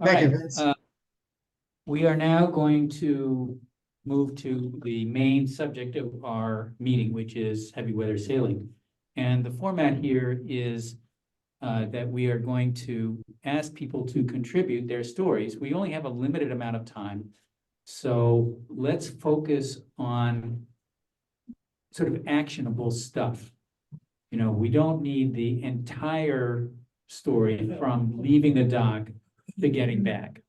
Thank you, right. Vince. We are now going to move to the main subject of our meeting, which is heavy weather sailing. And the format here is that we are going to ask people to contribute their stories. We only have a limited amount of time, so let's focus on sort of actionable stuff. You know, we don't need the entire story from leaving the dock to getting back.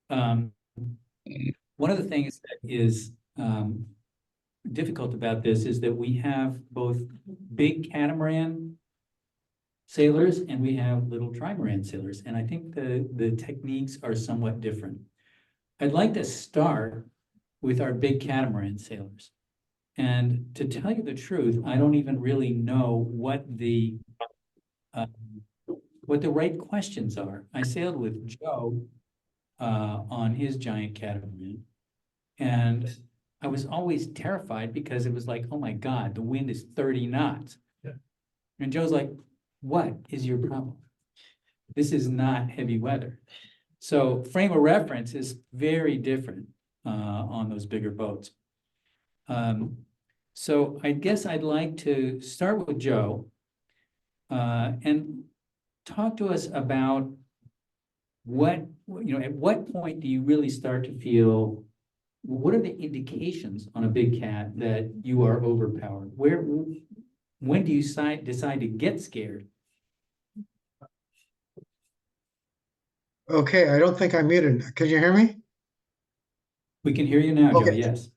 One of the things that is difficult about this is that we have both big catamaran sailors and we have little trimaran sailors, and I think the techniques are somewhat different. I'd like to start with our big catamaran sailors. And to tell you the truth, I don't even really know what the right questions are. I sailed with Joe on his giant catamaran, and I was always terrified because it was like, oh my God, the wind is 30 knots. Yeah. And Joe's like, what is your problem? This is not heavy weather. So frame of reference is very different on those bigger boats. So I guess I'd like to start with Joe and talk to us about at what point do you really start to feel, what are the indications on a big cat that you are overpowered? When do you decide to get scared? Okay, I don't think I'm muted. Can you hear me? We can hear you now, Joe, Okay. yes.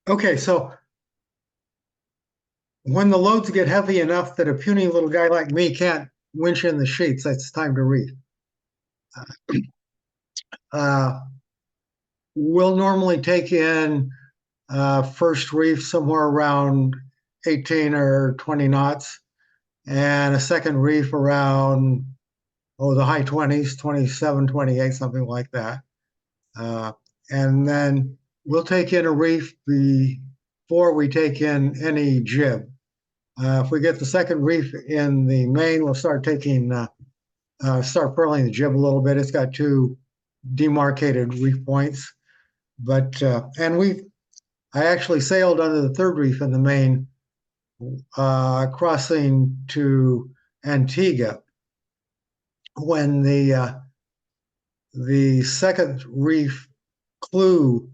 Okay, so when the loads get heavy enough that a puny little guy like me can't winch in the sheets, it's time to reef. We'll normally take in first reef somewhere around 18 or 20 knots, and a second reef around, the high 20s, 27, 28, something like that. And then we'll take in a reef before we take in any jib. If we get the second reef in the main, we'll start start furling the jib a little bit. It's got two demarcated reef points, but I actually sailed under the third reef in the main, crossing to Antigua when the second reef clue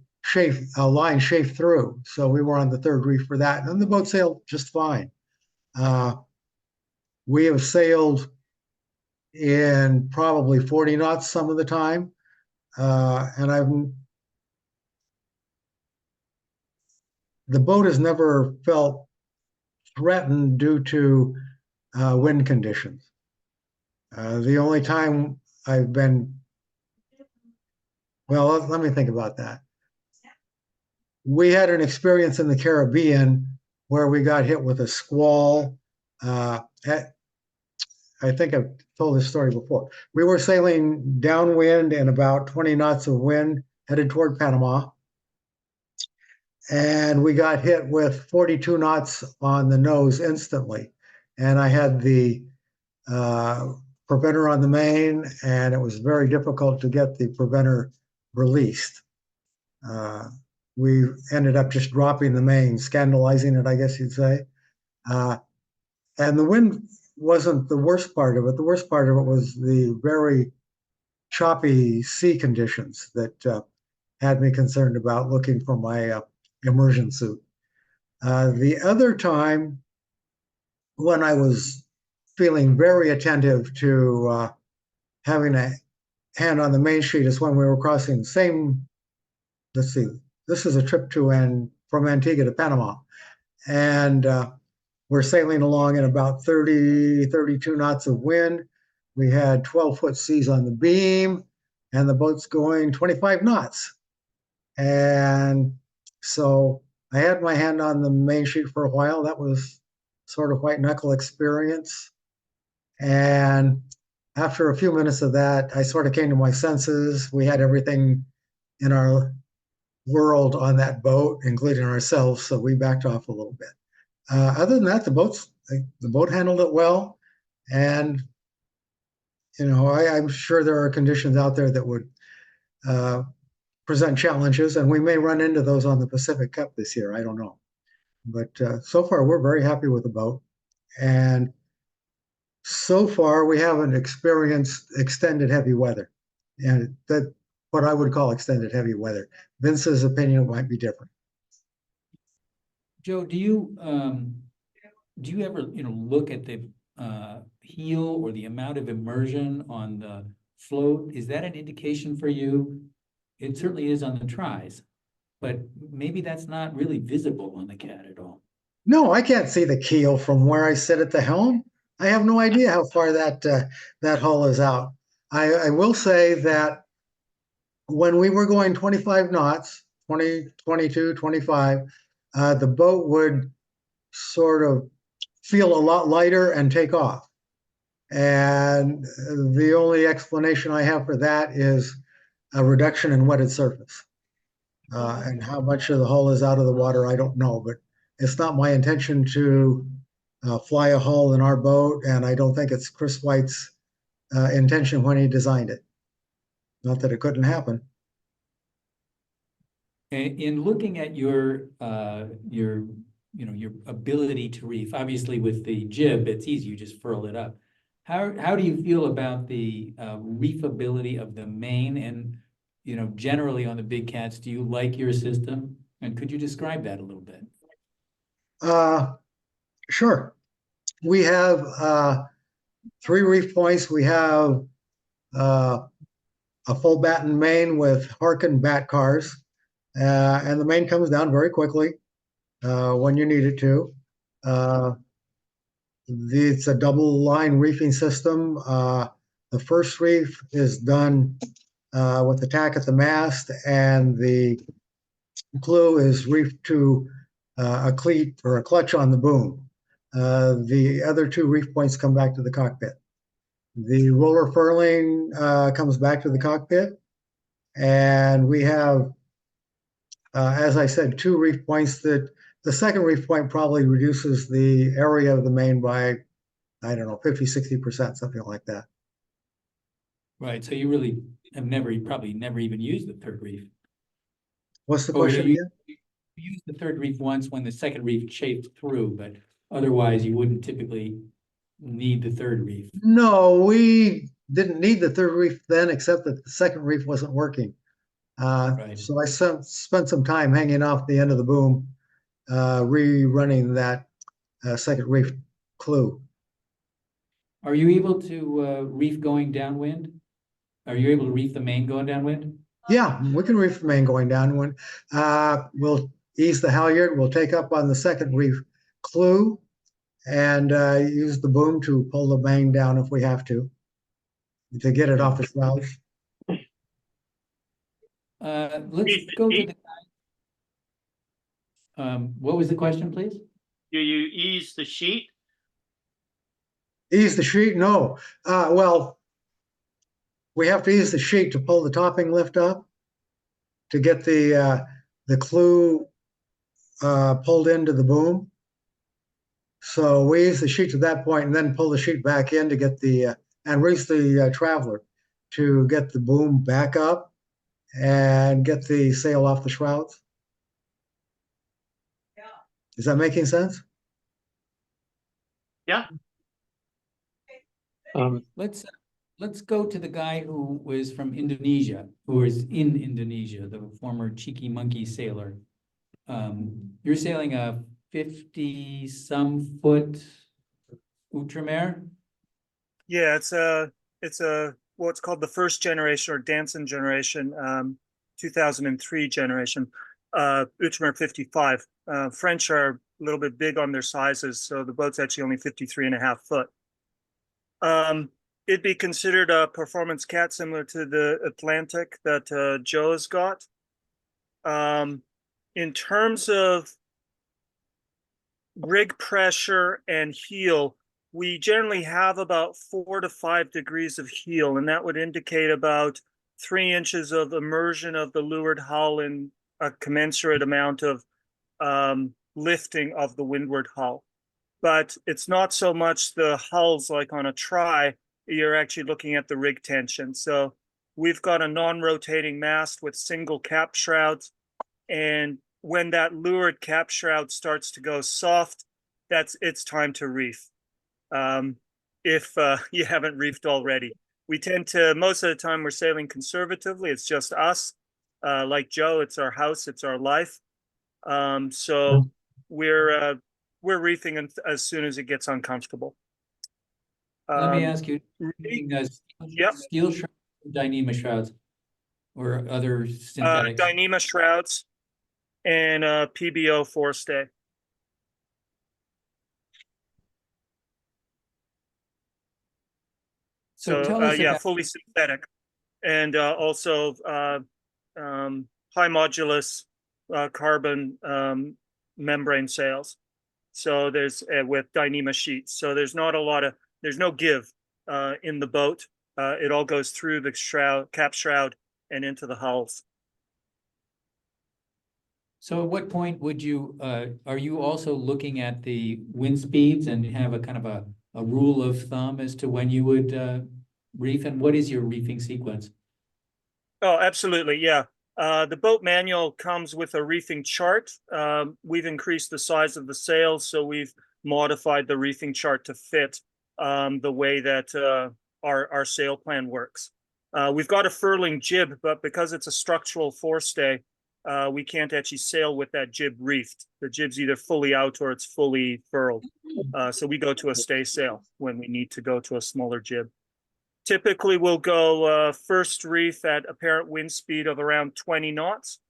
line chafed through. So we were on the third reef for that, and the boat sailed just fine. We have sailed in probably 40 knots some of the time, and the boat has never felt threatened due to wind conditions. The only time I've been, well, let me think about that. We had an experience in the Caribbean where we got hit with a squall. I think I've told this story before. We were sailing downwind in about 20 knots of wind headed toward Panama. And we got hit with 42 knots on the nose instantly. And I had the preventer on the main, and it was very difficult to get the preventer released. We ended up just dropping the main, scandalizing it, I guess you'd say. And the wind wasn't the worst part of it. The worst part of it was the very choppy sea conditions that had me concerned about looking for my immersion suit. The other time when I was feeling very attentive to having a hand on the main sheet is when we were crossing the same, let's see, this is a trip from Antigua to Panama. And we're sailing along in about 30, 32 knots of wind. We had 12-foot seas on the beam, and the boat's going 25 knots. And so I had my hand on the main sheet for a while. That was sort of white knuckle experience. And after a few minutes of that, I sort of came to my senses. We had everything in our world on that boat, including ourselves, so we backed off a little bit. Other than that, the boat handled it well, And, I'm sure there are conditions out there that would present challenges, and we may run into those on the Pacific Cup this year. I don't know. But so far, we're very happy with the boat. And so far, we haven't experienced extended heavy weather. And that what I would call extended heavy weather. Vince's opinion might be different. Joe, do you ever, look at the heel or the amount of immersion on the float? Is that an indication for you? It certainly is on the tries, but maybe that's not really visible on the CAD at all. No, I can't see the keel from where I sit at the helm. I have no idea how far that hull is out. I will say that when we were going 25 knots, 20, 22, 25, the boat would sort of feel a lot lighter and take off. And the only explanation I have for that is a reduction in wetted surface. And how much of the hull is out of the water, I don't know, but it's not my intention to fly a hull in our boat, and I don't think it's Chris White's intention when he designed it. Not that it couldn't happen. In looking at your ability to reef, obviously with the jib, it's easy, you just furl it up. How do you feel about the reefability of the main and, generally on the big cats? Do you like your system? And could you describe that a little bit? Sure. We have 3 reef points. We have a full batten main with Harken bat cars, and the main comes down very quickly when you need it to. It's a double line reefing system. The first reef is done with the tack at the mast, and the clue is reefed to a cleat or a clutch on the boom. The other 2 reef points come back to the cockpit. The roller furling comes back to the cockpit, and we have, as I said, 2 reef points. That the second reef point probably reduces the area of the main by, I don't know, 50, 60%, something like that. Right, so you really have probably never even used the third reef. What's the question again? You used the third reef once when the second reef chafed through, but otherwise you wouldn't typically need the third reef. No, we didn't need the third reef then, except that the second reef wasn't working. Right. So I spent some time hanging off the end of the boom, rerunning that second reef clue. Are you able to reef going downwind? Are you able to reef the main going downwind? Yeah, we can reef the main going downwind. We'll ease the halyard. We'll take up on the second reef clue and use the boom to pull the main down if we have to get it off the shrouds. Let's go to the what was the question, please? Do you ease the sheet? Ease the sheet? No. Well, we have to ease the sheet to pull the topping lift up to get the clue pulled into the boom. So we ease the sheet to that point and then pull the sheet back in to get the and raise the traveler to get the boom back up and get the sail off the shrouds. Is that making sense? Yeah. Let's go to the guy who was from Indonesia, who is in Indonesia, the former cheeky monkey sailor. You're sailing a 50-some foot Outremer? Yeah, it's a what's called the first generation or Danson generation, 2003 generation, Outremer 55. French are a little bit big on their sizes, so the boat's actually only 53.5 foot. It'd be considered a performance cat similar to the Atlantic that Joe's got. In terms of rig pressure and heel, we generally have about 4 to 5 degrees of heel, and that would indicate about 3 inches of immersion of the leeward hull and a commensurate amount of lifting of the windward hull. but it's not so much the hulls like on a try. You're actually looking at the rig tension. So we've got a non-rotating mast with single cap shrouds, and when that lured cap shroud starts to go soft, it's time to reef. If you haven't reefed already, we tend to, most of the time we're sailing conservatively. It's just us. Like Joe, it's our house, it's our life. So we're reefing as soon as it gets uncomfortable. Let me ask you, Yep. steel shrouds, Dyneema shrouds, or other synthetics? Dyneema shrouds and PBO forestay. So tell us yeah, about, fully synthetic, and also high modulus carbon membrane sails. So there's with Dyneema sheets. So there's not a lot of, there's no give in the boat. It all goes through the shroud, cap shroud, and into the hulls. so at what point would you, are you also looking at the wind speeds and have a kind of a rule of thumb as to when you would reef, and what is your reefing sequence? Oh, absolutely, yeah. The boat manual comes with a reefing chart. We've increased the size of the sails, so we've modified the reefing chart to fit the way that our sail plan works. We've got a furling jib, but because it's a structural forestay, we can't actually sail with that jib reefed. The jib's either fully out or it's fully furled. So we go to a stay sail when we need to go to a smaller jib. Typically, we'll go first reef at apparent wind speed of around 20 knots.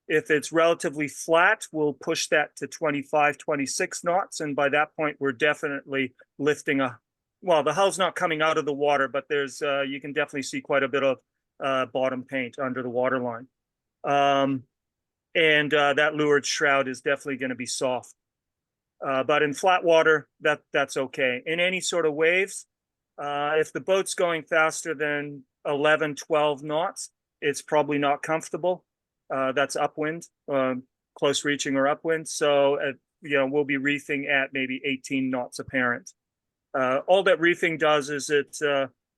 If it's relatively flat, we'll push that to 25, 26 knots. And by that point, we're definitely lifting well, the hull's not coming out of the water, but there's you can definitely see quite a bit of bottom paint under the waterline. And that lured shroud is definitely going to be soft. But in flat water, that's okay. In any sort of waves, if the boat's going faster than 11, 12 knots, it's probably not comfortable. That's upwind, close reaching or upwind. So, we'll be reefing at maybe 18 knots apparent. All that reefing does is it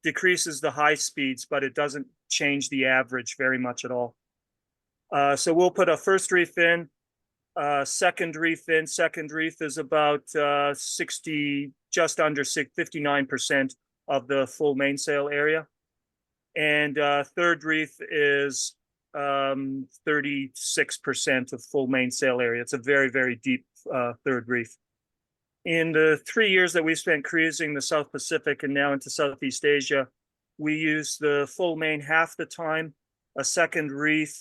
decreases the high speeds, but it doesn't change the average very much at all. So we'll put a first reef in, second reef in. Second reef is about 60, just under 59% of the full mainsail area. And third reef is 36% of full mainsail area. It's a very, very deep third reef. In the 3 years that we spent cruising the South Pacific and now into Southeast Asia, we use the full main half the time, a second reef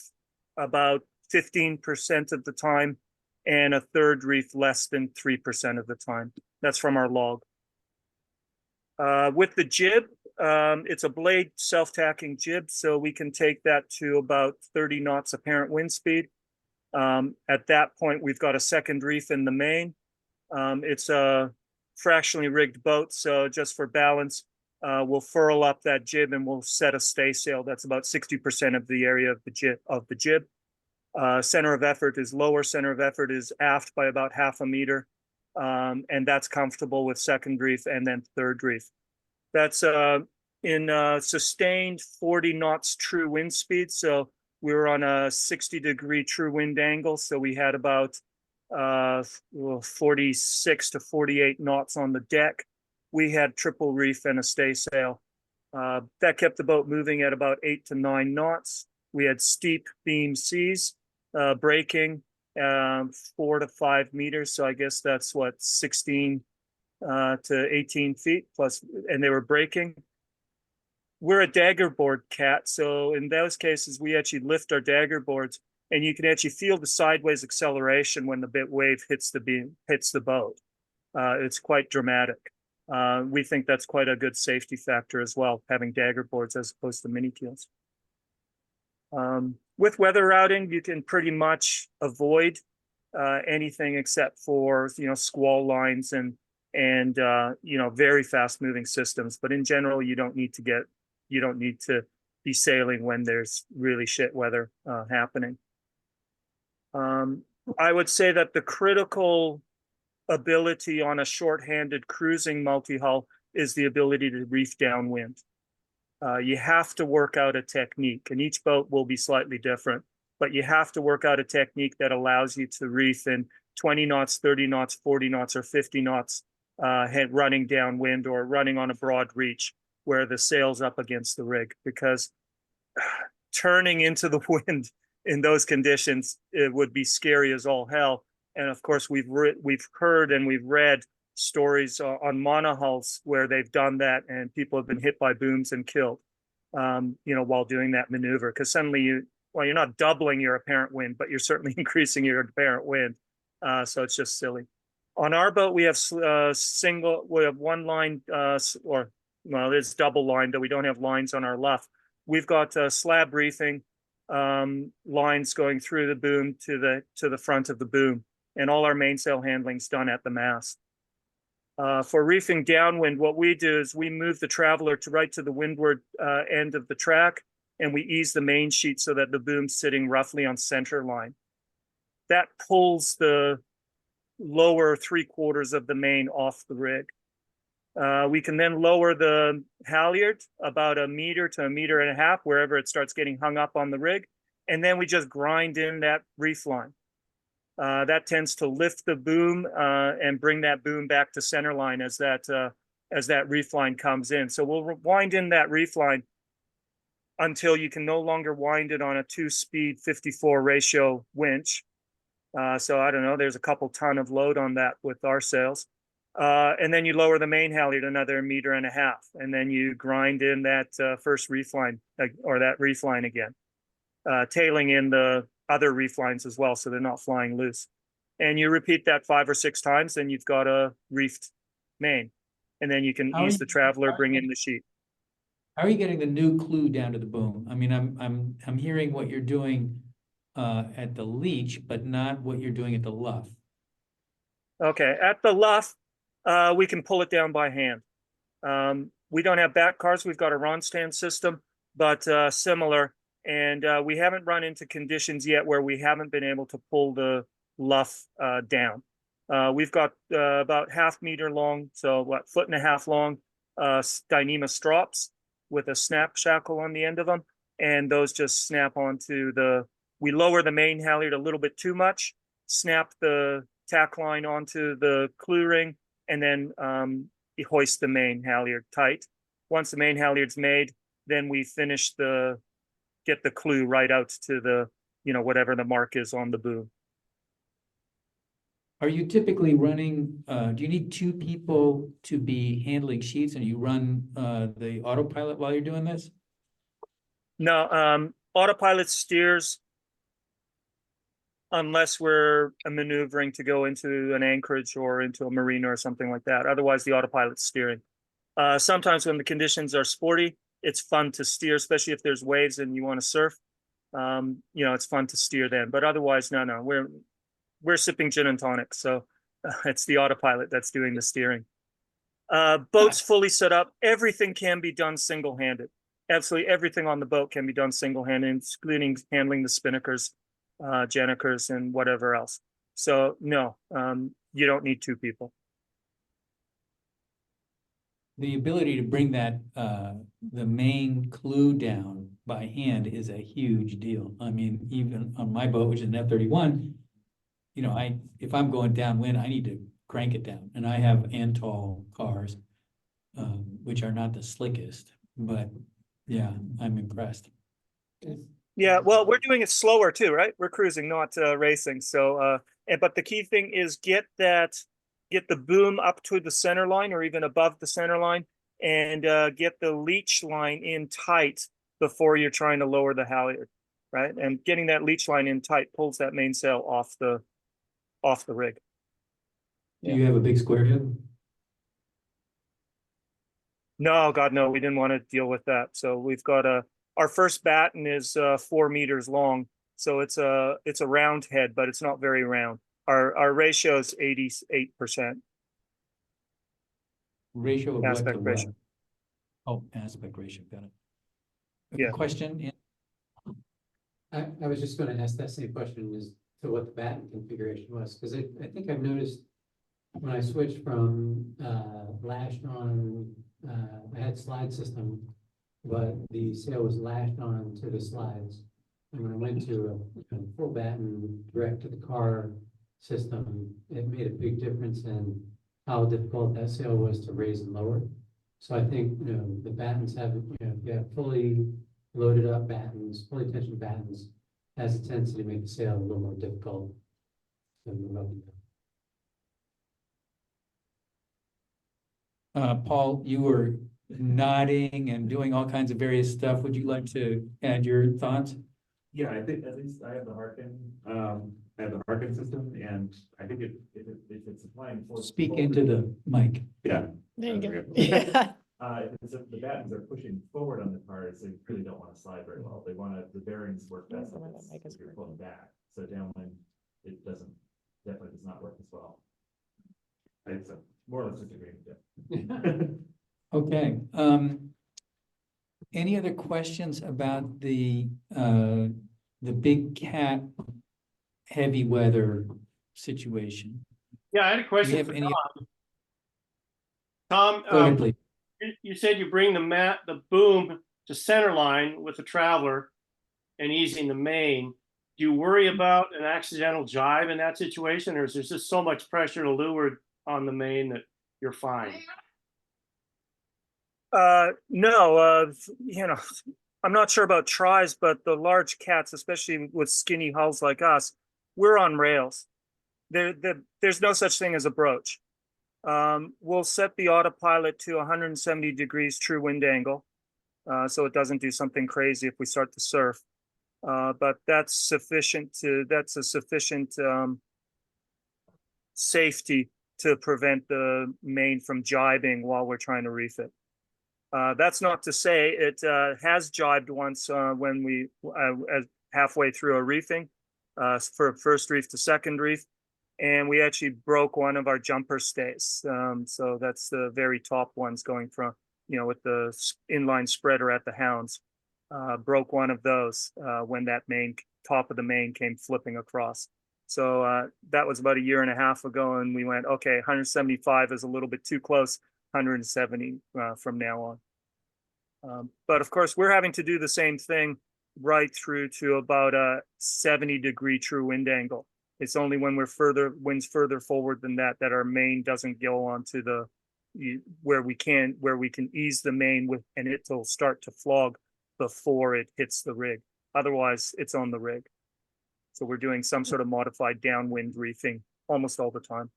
about 15% of the time, and a third reef less than 3% of the time. That's from our log. With the jib, it's a blade self-tacking jib, so we can take that to about 30 knots apparent wind speed. At that point, we've got a second reef in the main. It's a fractionally rigged boat, so just for balance, we'll furl up that jib and we'll set a stay sail. That's about 60% of the area of the jib. Center of effort is lower. Center of effort is aft by about half a meter. And that's comfortable with second reef and then third reef. That's in sustained 40 knots true wind speed. So we were on a 60-degree true wind angle. So we had about 46 to 48 knots on the deck. We had triple reef and a stay sail. That kept the boat moving at about 8 to 9 knots. We had steep beam seas, breaking 4 to 5 meters. So I guess that's what, 16 to 18 feet plus, and they were breaking. We're a dagger board cat. So in those cases, we actually lift our dagger boards and you can actually feel the sideways acceleration when the bit wave hits the beam, hits the boat. It's quite dramatic. We think that's quite a good safety factor as well, having dagger boards as opposed to mini keels. With weather routing, you can pretty much avoid anything except for squall lines and very fast moving systems. But in general, you don't need to be sailing when there's really shit weather happening. I would say that the critical ability on a short-handed cruising multi-hull is the ability to reef downwind. You have to work out a technique, and each boat will be slightly different, but you have to work out a technique that allows you to reef in 20 knots, 30 knots, 40 knots, or 50 knots, running downwind or running on a broad reach where the sail's up against the rig, because turning into the wind in those conditions, it would be scary as all hell. And of course, we've heard and we've read stories on monohulls where they've done that and people have been hit by booms and killed, while doing that maneuver. Because suddenly you're not doubling your apparent wind, but you're certainly increasing your apparent wind. So it's just silly. On our boat, we have one line, it's double line, though we don't have lines on our luff. We've got slab reefing lines going through the boom to the front of the boom, and all our mainsail handling's done at the mast. For reefing downwind, what we do is we move the traveler right to the windward end of the track, and we ease the main sheet so that the boom's sitting roughly on center line. That pulls the lower 3/4 of the main off the rig. We can then lower the halyard about 1 meter to 1.5 meters, wherever it starts getting hung up on the rig. And then we just grind in that reef line. That tends to lift the boom and bring that boom back to center line as that reef line comes in. So we'll wind in that reef line until you can no longer wind it on a 2-speed 54 ratio winch. So I don't know, there's a couple ton of load on that with our sails. And then you lower the main halyard another 1.5 meters, and then you grind in that first reef line, or that reef line again, tailing in the other reef lines as well, so they're not flying loose. And you repeat that 5 or 6 times, then you've got a reefed main, and then you can ease the traveler, bring in the sheet. How are you getting the new clue down to the boom? I mean, I'm hearing what you're doing at the leech, but not what you're doing at the luff. Okay, at the luff, we can pull it down by hand. We don't have back cars. We've got a rod stand system, but similar. And we haven't run into conditions yet where we haven't been able to pull the luff down. We've got about 1/2 meter long, so 1.5 foot long Dyneema strops with a snap shackle on the end of them. And those just snap onto we lower the main halyard a little bit too much, snap the tack line onto the clue ring, and then you hoist the main halyard tight. Once the main halyard's made, then we finish get the clue right out to the, whatever the mark is on the boom. Are you typically running, do you need 2 people to be handling sheets, and you run the autopilot while you're doing this? No, autopilot steers unless we're maneuvering to go into an anchorage or into a marina or something like that. Otherwise, the autopilot's steering. Sometimes when the conditions are sporty, it's fun to steer, especially if there's waves and you want to surf. It's fun to steer then. But otherwise, no, we're sipping gin and tonic, so it's the autopilot that's doing the steering. Boat's fully set up. Everything can be done single-handed. Absolutely everything on the boat can be done single-handed, including handling the spinnakers, Jannikers, and whatever else. So no, you don't need 2 people. The ability to bring that the main clue down by hand is a huge deal. I mean, even on my boat, which is an F-31, if I'm going downwind, I need to crank it down. And I have Antol cars, which are not the slickest, but yeah, I'm impressed. Yeah, well, we're doing it slower too, right? We're cruising, not racing. So, but the key thing is get the boom up to the center line or even above the center line, and get the leech line in tight before you're trying to lower the halyard, right? And getting that leech line in tight pulls that mainsail off the rig. Do you have a big square head? No, God, no, we didn't want to deal with that. So we've got our first batten is 4 meters long. So it's a round head, but it's not very round. Our ratio is 88%. Ratio of what to Aspect what? ratio. Oh, aspect ratio, got it. Yeah. Question? I was just going to ask that same question as to what the batten configuration was, because I think I've noticed when I switched from lashed on, I had slide system, but the sail was lashed on to the slides. And when I went to a full batten direct to the car system, it made a big difference in how difficult that sail was to raise and lower. So I think, the battens have, if you have fully loaded up battens, fully tensioned battens, has a tendency to make the sail a little more difficult to move up and down. Paul, you were nodding and doing all kinds of various stuff. Would you like to add your thoughts? Yeah, I think at least I have the Harkin system, and I think if it's applying. Speak into the mic. Yeah. There you go. If the battens are pushing forward on the cars, they really don't want to slide very well. They want the bearings work best if you're pulling back. So downwind, it definitely does not work as well. It's more or less just agreeing. Okay. Any other questions about the big cat heavy weather situation? Yeah, I had a Do you question have for any? Tom. Go ahead, please. You said you bring the boom to center line with the traveler and easing the main. Do you worry about an accidental jibe in that situation, or is there just so much pressure to leeward on the main that you're fine? No, I'm not sure about tries, but the large cats, especially with skinny hulls like us, we're on rails. There's no such thing as a broach. We'll set the autopilot to 170 degrees true wind angle, so it doesn't do something crazy if we start to surf. But that's a sufficient safety to prevent the main from jibing while we're trying to reef it. That's not to say it has jibed once when we halfway through a reefing for first reef to second reef, and we actually broke one of our jumper stays. So that's the very top ones going from, with the inline spreader at the hounds. Broke one of those when that top of the main came flipping across. So that was about a year and a half ago, and we went, okay, 175 is a little bit too close. 170 from now on. But of course, we're having to do the same thing right through to about a 70 degree true wind angle. It's only when winds further forward than that our main doesn't go onto where we can ease the main with, and it'll start to flog before it hits the rig. Otherwise, it's on the rig. So we're doing some sort of modified downwind reefing almost all the time.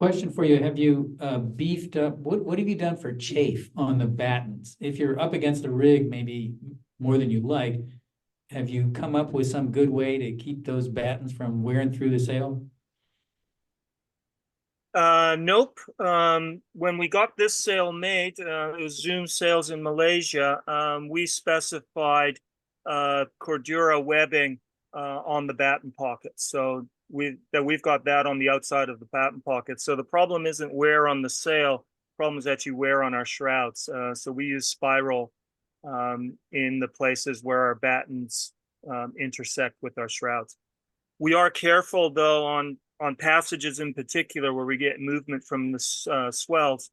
Question for you. Have you beefed up, what have you done for chafe on the battens? If you're up against a rig, maybe more than you like, have you come up with some good way to keep those battens from wearing through the sail? Nope. When we got this sail made, it was Zoom sails in Malaysia. We specified Cordura webbing on the batten pockets. So we've got that on the outside of the batten pocket. So the problem isn't wear on the sail. The problem is actually wear on our shrouds. So we use spiral in the places where our battens intersect with our shrouds. We are careful though on passages in particular where we get movement from the swells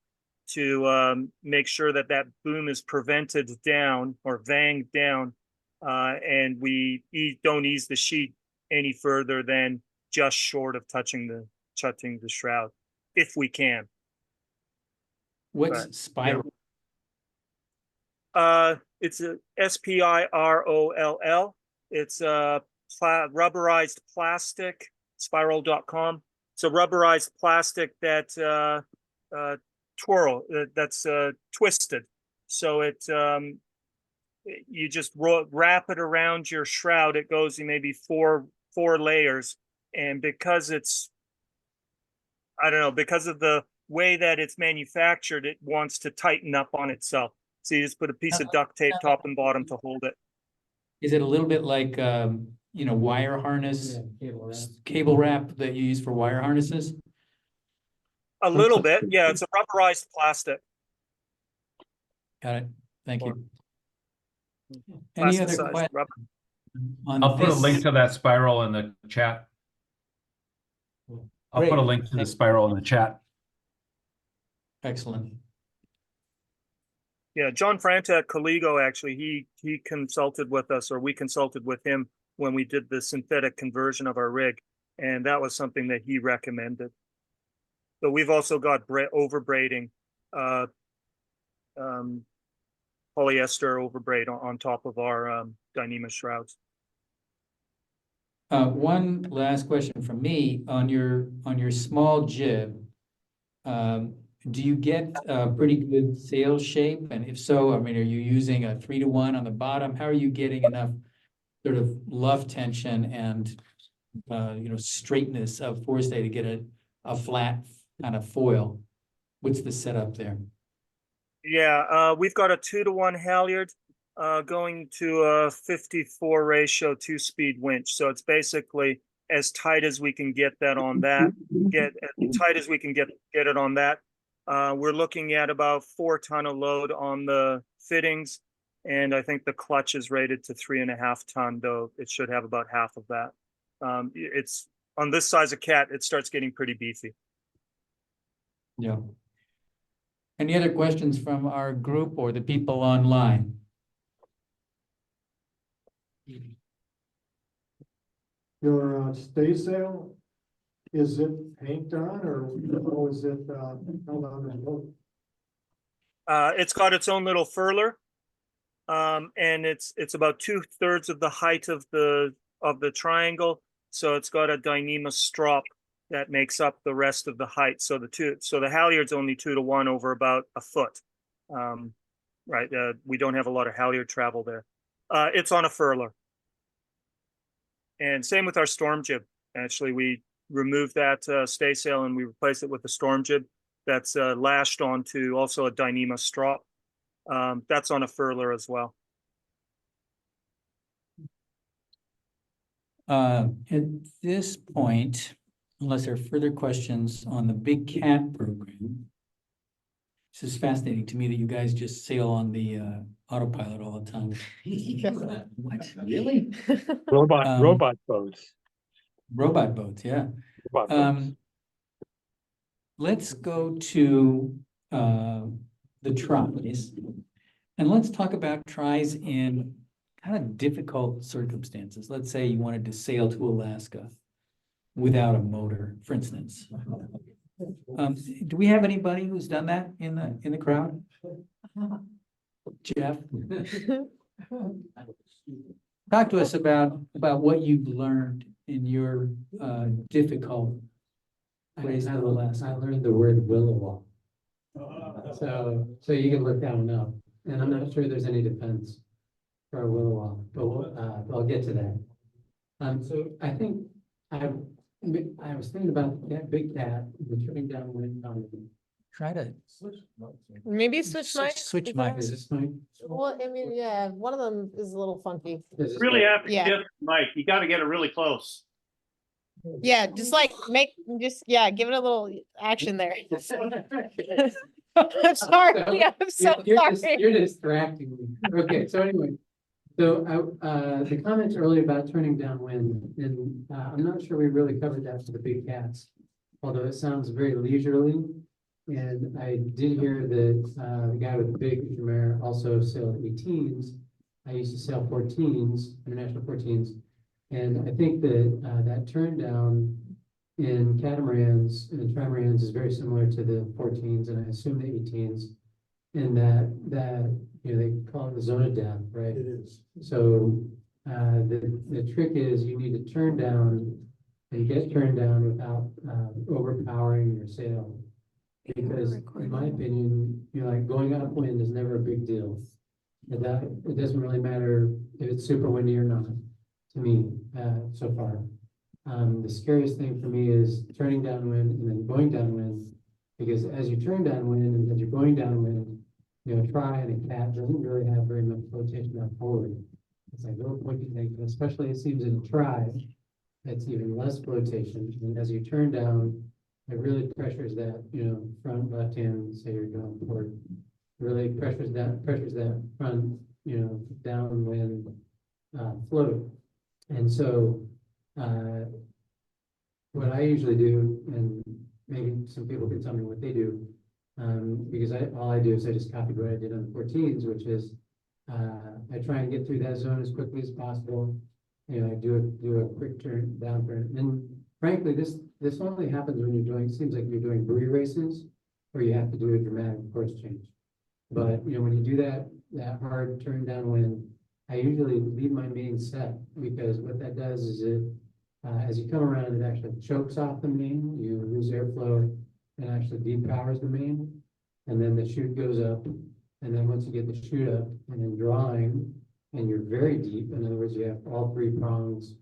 to make sure that boom is prevented down or vanged down, and we don't ease the sheet any further than just short of touching the shroud, if we can. What's spiral? It's a SPIROLL. It's a rubberized plastic. Spiral.com. It's a rubberized plastic that that's twisted. So you just wrap it around your shroud. It goes in maybe four layers, and because because of the way that it's manufactured, it wants to tighten up on itself. So you just put a piece of duct tape top and bottom to hold it. Is it a little bit like wire harness, cable wrap that you use for wire harnesses? A little bit, yeah. It's a rubberized plastic. Got it. Thank you. Any Plastic other size questions? rubber. I'll put a link to that spiral in the chat. I'll put a Great. link to the Thank- spiral in the chat. Excellent. Yeah, John Franta at Coligo, actually, he consulted with us, or we consulted with him when we did the synthetic conversion of our rig, and that was something that he recommended. So we've also got overbraiding, polyester overbraid on top of our Dyneema shrouds. One last question from me on your small jib. Do you get a pretty good sail shape? And if so, I mean, are you using a 3-to-1 on the bottom? How are you getting enough sort of luff tension and straightness of forestay to get a flat kind of foil? What's the setup there? Yeah, we've got a 2-to-1 halyard going to a 54 ratio 2-speed winch. So it's basically as tight as we can get that on that, get as tight as we can get it on that. We're looking at about 4 ton of load on the fittings. And I think the clutch is rated to 3.5 ton, though it should have about half of that. It's on this size of cat, it starts getting pretty beefy. Yeah. Any other questions from our group or the people online? Your staysail, is it paint on or is it held on the boat? It's got its own little furler, and it's about 2/3 of the height of the triangle. So it's got a Dyneema strop that makes up the rest of the height. So the halyard's only 2-to-1 over about a foot. Right, we don't have a lot of halyard travel there. It's on a furler. And same with our storm jib. Actually, we removed that staysail and we replaced it with a storm jib that's lashed onto also a Dyneema strop. That's on a furler as well. At this point, unless there are further questions on the Big Cat program, this is fascinating to me that you guys just sail on the autopilot all the time. What, really? Robot boats. Robot boats, yeah. Robot boats. Let's go to the tries, and let's talk about tries in kind of difficult circumstances. Let's say you wanted to sail to Alaska without a motor, for instance. Do we have anybody who's done that in the crowd? Jeff? Talk to us about what you've learned in your difficult place to Alaska. I learned the word Willowa. So you can look that one up, and I'm not sure there's any defense for a Willowa, but I'll get to that. So I think I was thinking about that big cat, the turning down wind on it. Try to Maybe switch mic. switch Is mic. that- Is this fine? Well, I mean, yeah, one of them is a little funky. Is this Really good? have to Yeah. shift, Mike. You got to get it really close. Yeah, just like give it a little action there. I'm sorry, I'm so sorry. You're distracting me. Okay, so anyway, so the comments earlier about turning downwind, and I'm not sure we really covered that for the big cats, although it sounds very leisurely. And I did hear that the guy with the big Ultramare also sailed 18s. I used to sail 14s, international 14s. And I think that that turn down in catamarans and trimarans is very similar to the 14s, and I assume the 18s. In that they call it the zone of death, right? It is. So the trick is you need to turn down and get turned down without overpowering your sail. Because in my opinion, like going upwind is never a big deal. It doesn't really matter if it's super windy or not, to me, so far. The scariest thing for me is turning downwind and then going downwind, because as you turn downwind and as you're going downwind, try and a cat doesn't really have very much flotation out forward. It's like little pointy things, especially it seems in a try, it's even less flotation. And as you turn down, it really pressures that, front left hand, say you're going forward, really pressures that front, downwind float. And so what I usually do, and maybe some people can tell me what they do, because all I do is I just copied what I did on the 14s, which is I try and get through that zone as quickly as possible. You know, I do a quick down turn, and frankly, this only happens when you're doing, seems like you're doing buoy races, where you have to do a dramatic course change. But you know, when you do that hard turn downwind, I usually leave my main set, because what that does is it, as you come around, it actually chokes off the main, you lose airflow, and actually depowers the main, and then the chute goes up, and then once you get the chute up and then drawing, and you're very deep, in other words, you have all three prongs,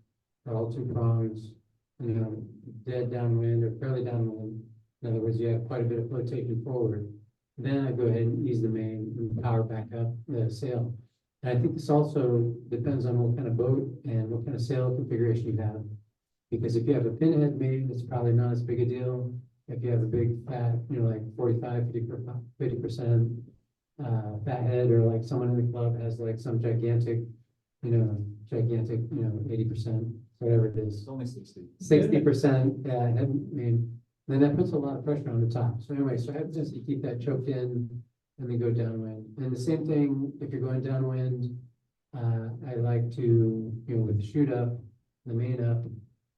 or all two prongs, you know, dead downwind or fairly downwind. In other words, you have quite a bit of flotation forward. Then I go ahead and ease the main and power back up the sail. And I think this also depends on what kind of boat and what kind of sail configuration you have. Because if you have a pinhead main, it's probably not as big a deal. If you have a big fat, you know, like 45, 50% fat head, or like someone in the club has like some gigantic, you know, 80%, whatever it is. It's only 60. 60%, head, I mean, then that puts a lot of pressure on the top. So anyway, so I have to keep that choked in and then go downwind. And the same thing, if you're going downwind, I like to, you know, with the chute up, the main up,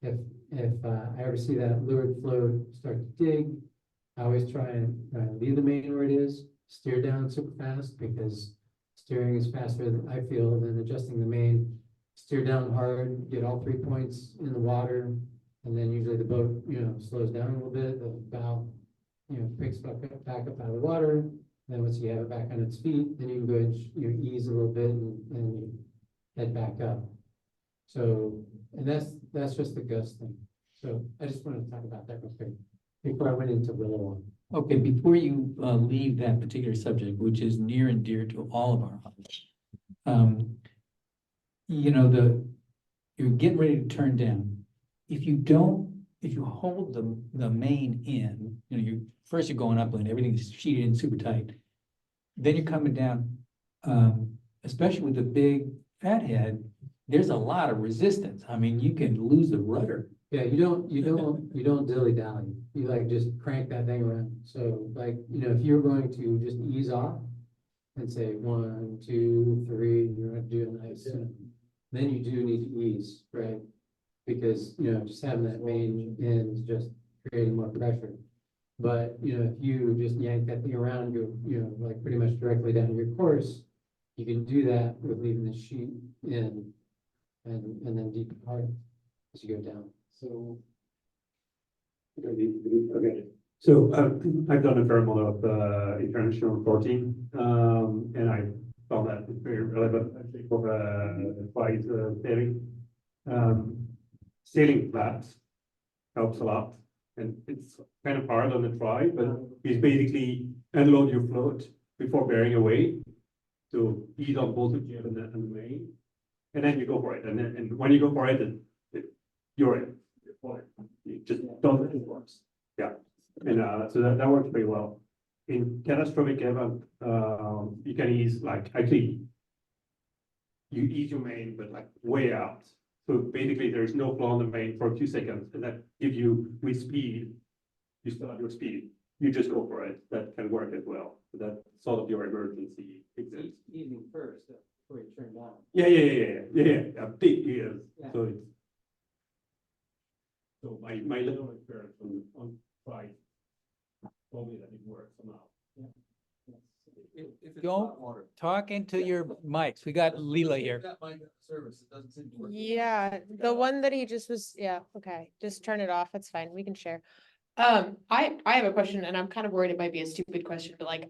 if I ever see that leeward float start to dig, I always try and leave the main where it is, steer down super fast, because steering is faster than I feel than adjusting the main. Steer down hard, get all 3 points in the water, and then usually the boat, you know, slows down a little bit, the bow, you know, picks back up out of the water. Then once you have it back on its feet, then you can go and you know, ease a little bit and you head back up. So, and that's just the gust thing. So I just wanted to talk about that real quick before I went into the little one. Okay, before you leave that particular subject, which is near and dear to all of our hearts, you know, you're getting ready to turn down. If you hold the main in, you know, first you're going upwind, everything's sheeted in super tight. Then you're coming down, especially with the big fat head, there's a lot of resistance. I mean, you can lose the rudder. Yeah, you don't dilly dally. You like just crank that thing around. So like, you know, if you're going to just ease off and say 1, 2, 3, you're gonna do a nice, then you do need to ease, right? Because, you know, just having that main in is just creating more pressure. But, you know, if you just yank that thing around, go, you know, like pretty much directly down your course, you can do that with leaving the sheet in and then deep hard as you go down. So, okay. So I've done a fair amount of international reporting, and I found that very relevant, I think, for flight sailing. Sailing flat helps a lot, and it's kind of hard on the try, but it's basically unload your float before bearing away to ease on both the jib and the main, and then you go for it. And when you go for it, you're in. You just don't let it work. Yeah, and so that works pretty well. In catastrophic event, you can ease like actually you ease your main, but like way out. So basically, there's no flow on the main for a few seconds, and that gives you with speed. You still have your speed. You just go for it. That can work as well. So that's sort of your emergency exit. Easing first before you turn down. Yeah. A big is. Yeah. So it's my little experience on flight told me that it works somehow. Don't talk into your mics. We got Leela here. Yeah, the one that he just was, yeah, okay, just turn it off, that's fine, we can share. I have a question, and I'm kind of worried it might be a stupid question, but like,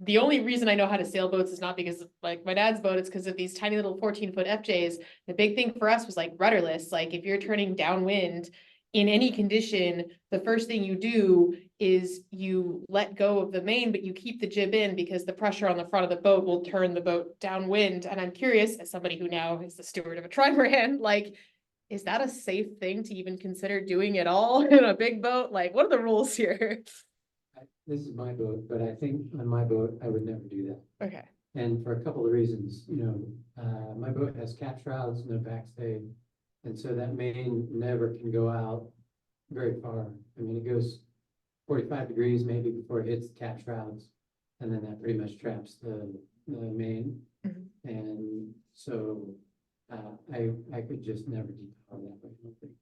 the only reason I know how to sail boats is not because of like my dad's boat, it's because of these tiny little 14-foot FJs. The big thing for us was like rudderless, like if you're turning downwind in any condition, the first thing you do is you let go of the main, but you keep the jib in because the pressure on the front of the boat will turn the boat downwind. And I'm curious, as somebody who now is the steward of a trimaran, like, is that a safe thing to even consider doing at all in a big boat? Like, what are the rules here? This is my boat, but I think on my boat, I would never do that. Okay. And for a couple of reasons, you know, my boat has cap shrouds, no backstay. And so that main never can go out very far. I mean, it goes 45 degrees maybe before it hits cap shrouds. And then that pretty much traps the main. Mhm. And so I could just never depower that way. I don't think.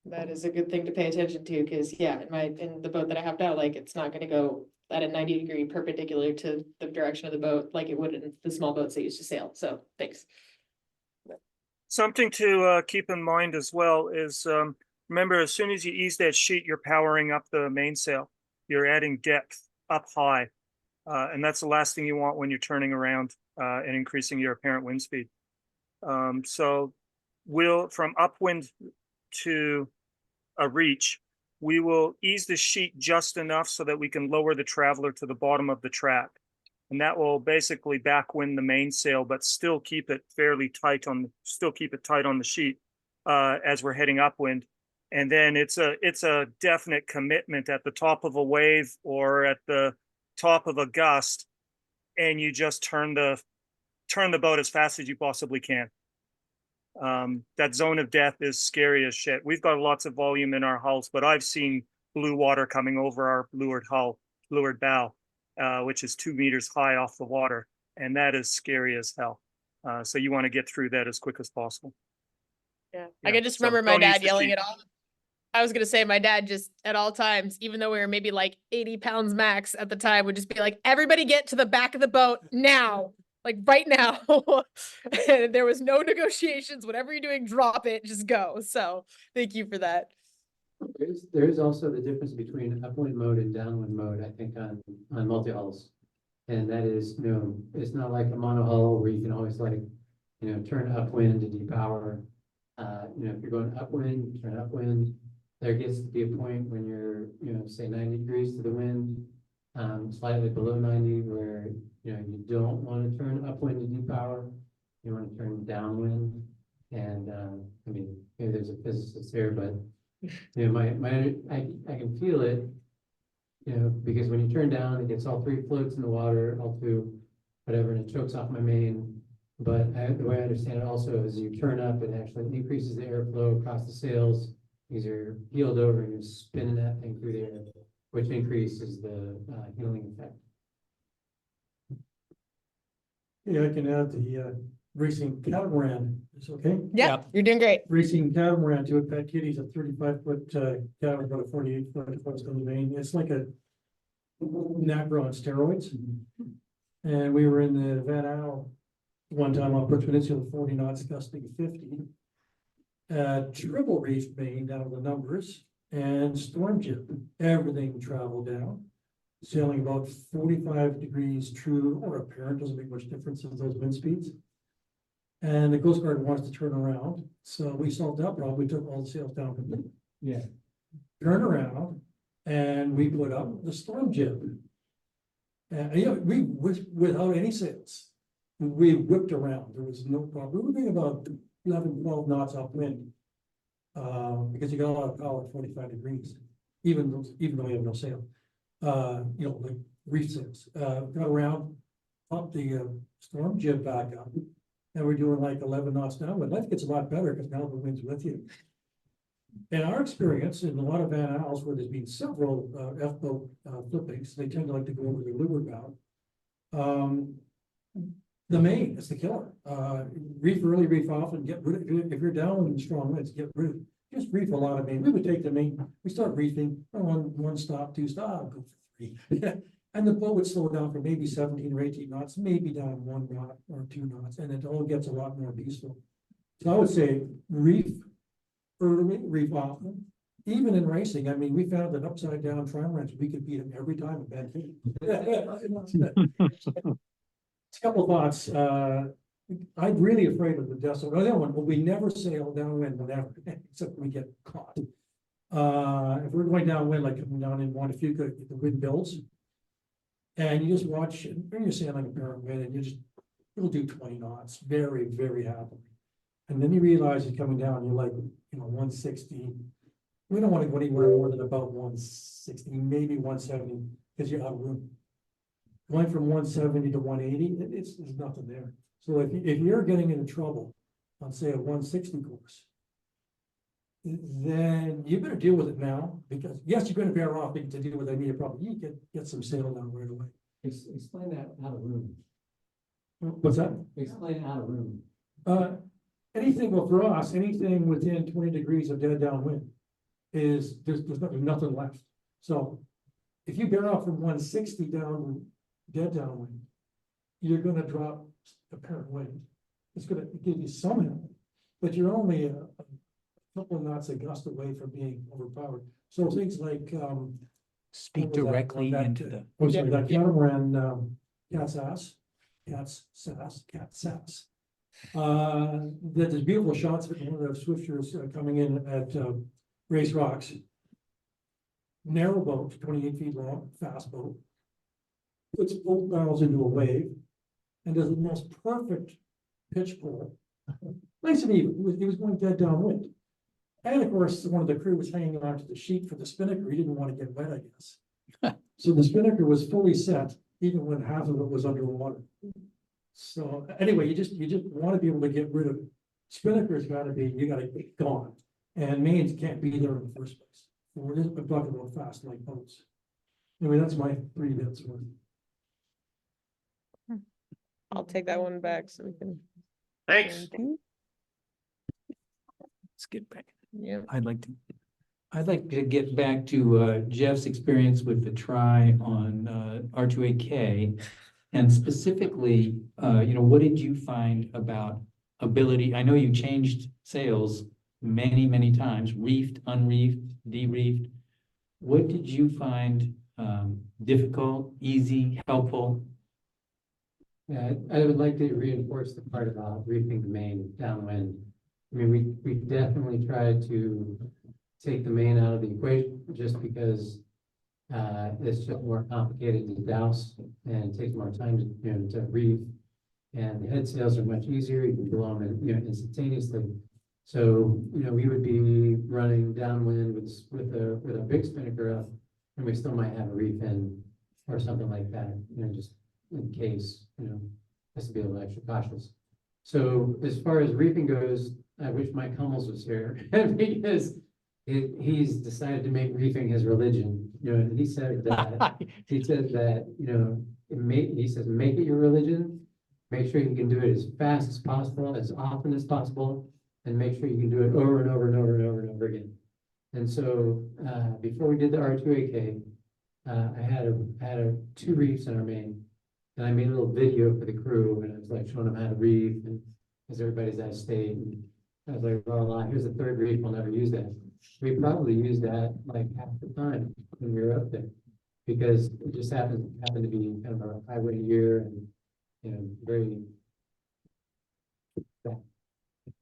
That is a good thing to pay attention to, because yeah, in the boat that I have now, like, it's not gonna go at a 90-degree perpendicular to the direction of the boat like it would in the small boats they used to sail. So thanks. Something to keep in mind as well is, remember, as soon as you ease that sheet, you're powering up the mainsail. You're adding depth up high. And that's the last thing you want when you're turning around and increasing your apparent wind speed. So from upwind to a reach, we will ease the sheet just enough so that we can lower the traveler to the bottom of the track. And that will basically backwind the mainsail, but still keep it fairly tight tight on the sheet as we're heading upwind. And then it's a definite commitment at the top of a wave or at the top of a gust, and you just turn the boat as fast as you possibly can. That zone of death is scary as shit. We've got lots of volume in our hulls, but I've seen blue water coming over our leeward bow, which is 2 meters high off the water. And that is scary as hell. So you want to get through that as quick as possible. Yeah, Yeah, I can just so remember my don't ease dad the yelling sheet. at all. I was gonna say my dad just at all times, even though we were maybe like 80 pounds max at the time, would just be like, everybody get to the back of the boat now, like right now. And there was no negotiations. Whatever you're doing, drop it, just go. So thank you for that. There's also the difference between upwind mode and downwind mode, I think, on multi-hulls. And that is, it's not like a monohull where you can always turn upwind to depower. If you're going upwind, turn upwind. There gets to be a point when you're, say 90 degrees to the wind, slightly below 90, where, you don't want to turn upwind to depower. You want to turn downwind. And, I mean, maybe there's a physicist here, but, I can feel it, because when you turn down, it gets all 3 floats in the water, all 2, whatever, and it chokes off my main. But the way I understand it also is you turn up, it actually increases the airflow across the sails. Because you're heeled over and you're spinning that thing through the air, which increases the heeling effect. Yeah, I can add the racing catamaran, is okay? Yeah, Yep. you're doing great. Racing catamaran to it, Pat Kitty's a 35-foot catamaran, about a 48-foot across the main. It's like a NACRO on steroids. And we were in the Van Al one time on Brooks Peninsula, 40 knots, gusting 50. Triple reef main down to the numbers and storm jib. Everything traveled down, sailing about 45 degrees true or apparent, doesn't make much difference in those wind speeds. And the Coast Guard wants to turn around, so we solved that problem. We took all the sails down completely. Yeah. Turn around, and we put up the storm jib. And we without any sails, we whipped around. There was no problem. We were doing about 11, 12 knots upwind. Because you got a lot of power at 45 degrees, even though we have no sail. Like reef sails. Got around, up the storm jib back up, and we're doing like 11 knots downwind. Life gets a lot better because now the wind's with you. In our experience, in a lot of Van Al's where there's been several F-boat flippings, they tend to like to go over the leeward bow. The main is the killer. Reef early, reef off, and get rid of it. If you're down in strong winds, get rid of it. Just reef a lot of main. We would take the main, we start reefing, one stop, 2 stop, go for 3. And the boat would slow down for maybe 17 or 18 knots, maybe down 1 knot or 2 knots, and it all gets a lot more peaceful. So I would say reef early, reef often. Even in racing, I mean, we found that upside down trimarans, we could beat them every time at bad It's a couple of thoughts. I'm really afraid of the Dessel. The other one, well, we never sail downwind whenever, except we get caught. If we're going downwind, like coming down in Juan de Fuca, the wind builds. And you just watch, and you're sailing a parent wind, and you'll do 20 knots very, very happily. And then you realize you're coming down, you're like, 160. We don't want to go anywhere more than about 160, maybe 170, because you're out of room. Going from 170 to 180, there's nothing there. So if you're getting into trouble on, say, a 160 course, then you better deal with it now, because yes, you're gonna bear off to deal with immediate problem. You get some sail down right away. Explain that out of room. What's that? Explain out of room. Anything with Ross, anything within 20 degrees of dead downwind is, there's nothing left. So if you bear off from 160 down, dead downwind, you're gonna drop apparent wind. It's gonna give you some help, but you're only a couple of knots of gust away from being overpowered. So things like, Speak what was that directly one? into the. oh, sorry, that catamaran, cat's sass. There's beautiful shots of one of the Swifters coming in at Race Rocks. Narrow boat, 28 feet long, fast boat. Puts both barrels into a wave and does the most perfect pitch pull. Nice and even. He was going dead downwind. And of course, one of the crew was hanging onto the sheet for the spinnaker. He didn't want to get wet, I guess. So the spinnaker was fully set, even when half of it was underwater. So anyway, you just want to be able to get rid of it. Spinnaker's got to be, you got to be gone. And mains can't be there in the first place. We're talking about fast like boats. Anyway, that's my 3 bits worth. I'll take that one back so we can. Thanks. Let's get back. Yeah. I'd like to get back to Jeff's experience with the try on R2AK. And specifically, what did you find about ability? I know you changed sails many, many times, reefed, unreefed, dereefed. What did you find difficult, easy, helpful? Yeah, I would like to reinforce the part about reefing the main downwind. I mean, we definitely tried to take the main out of the equation just because it's just more complicated to douse and it takes more time to reef. And the head sails are much easier. You can blow them in, instantaneously. So, we would be running downwind with a big spinnaker up, and we still might have a reef in or something like that, just in case, has to be a little extra cautious. So as far as reefing goes, I wish Mike Hummels was here because he's decided to make reefing his religion. He said that he says make it your religion. Make sure you can do it as fast as possible, as often as possible, and make sure you can do it over and over and over and over and over again. And so before we did the R2AK, I had 2 reefs in our main, and I made a little video for the crew, and I was like showing them how to reef, and as everybody's out of state, and I was like, well, here's the 3rd reef, we'll never use that. We probably used that like half the time when we were up there, because it just happened to be kind of a highway year, and very.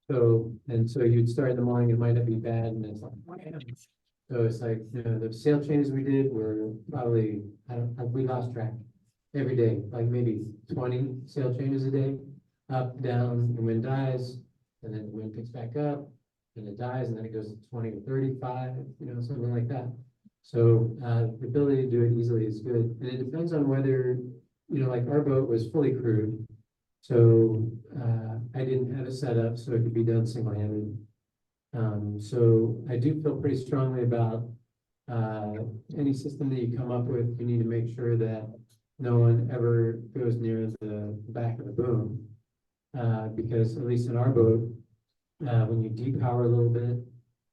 So you'd start in the morning, it might not be bad, and it's like, wham. So it's like, the sail changes we did were probably, we lost track every day, like maybe 20 sail changes a day, up, down, the wind dies, and then the wind picks back up, and it dies, and then it goes to 20 or 35, something like that. So the ability to do it easily is good. And it depends on whether, like our boat was fully crewed. So I didn't have it set up so it could be done single-handed. So I do feel pretty strongly about any system that you come up with, you need to make sure that no one ever goes near the back of the boom. Because at least in our boat, when you depower a little bit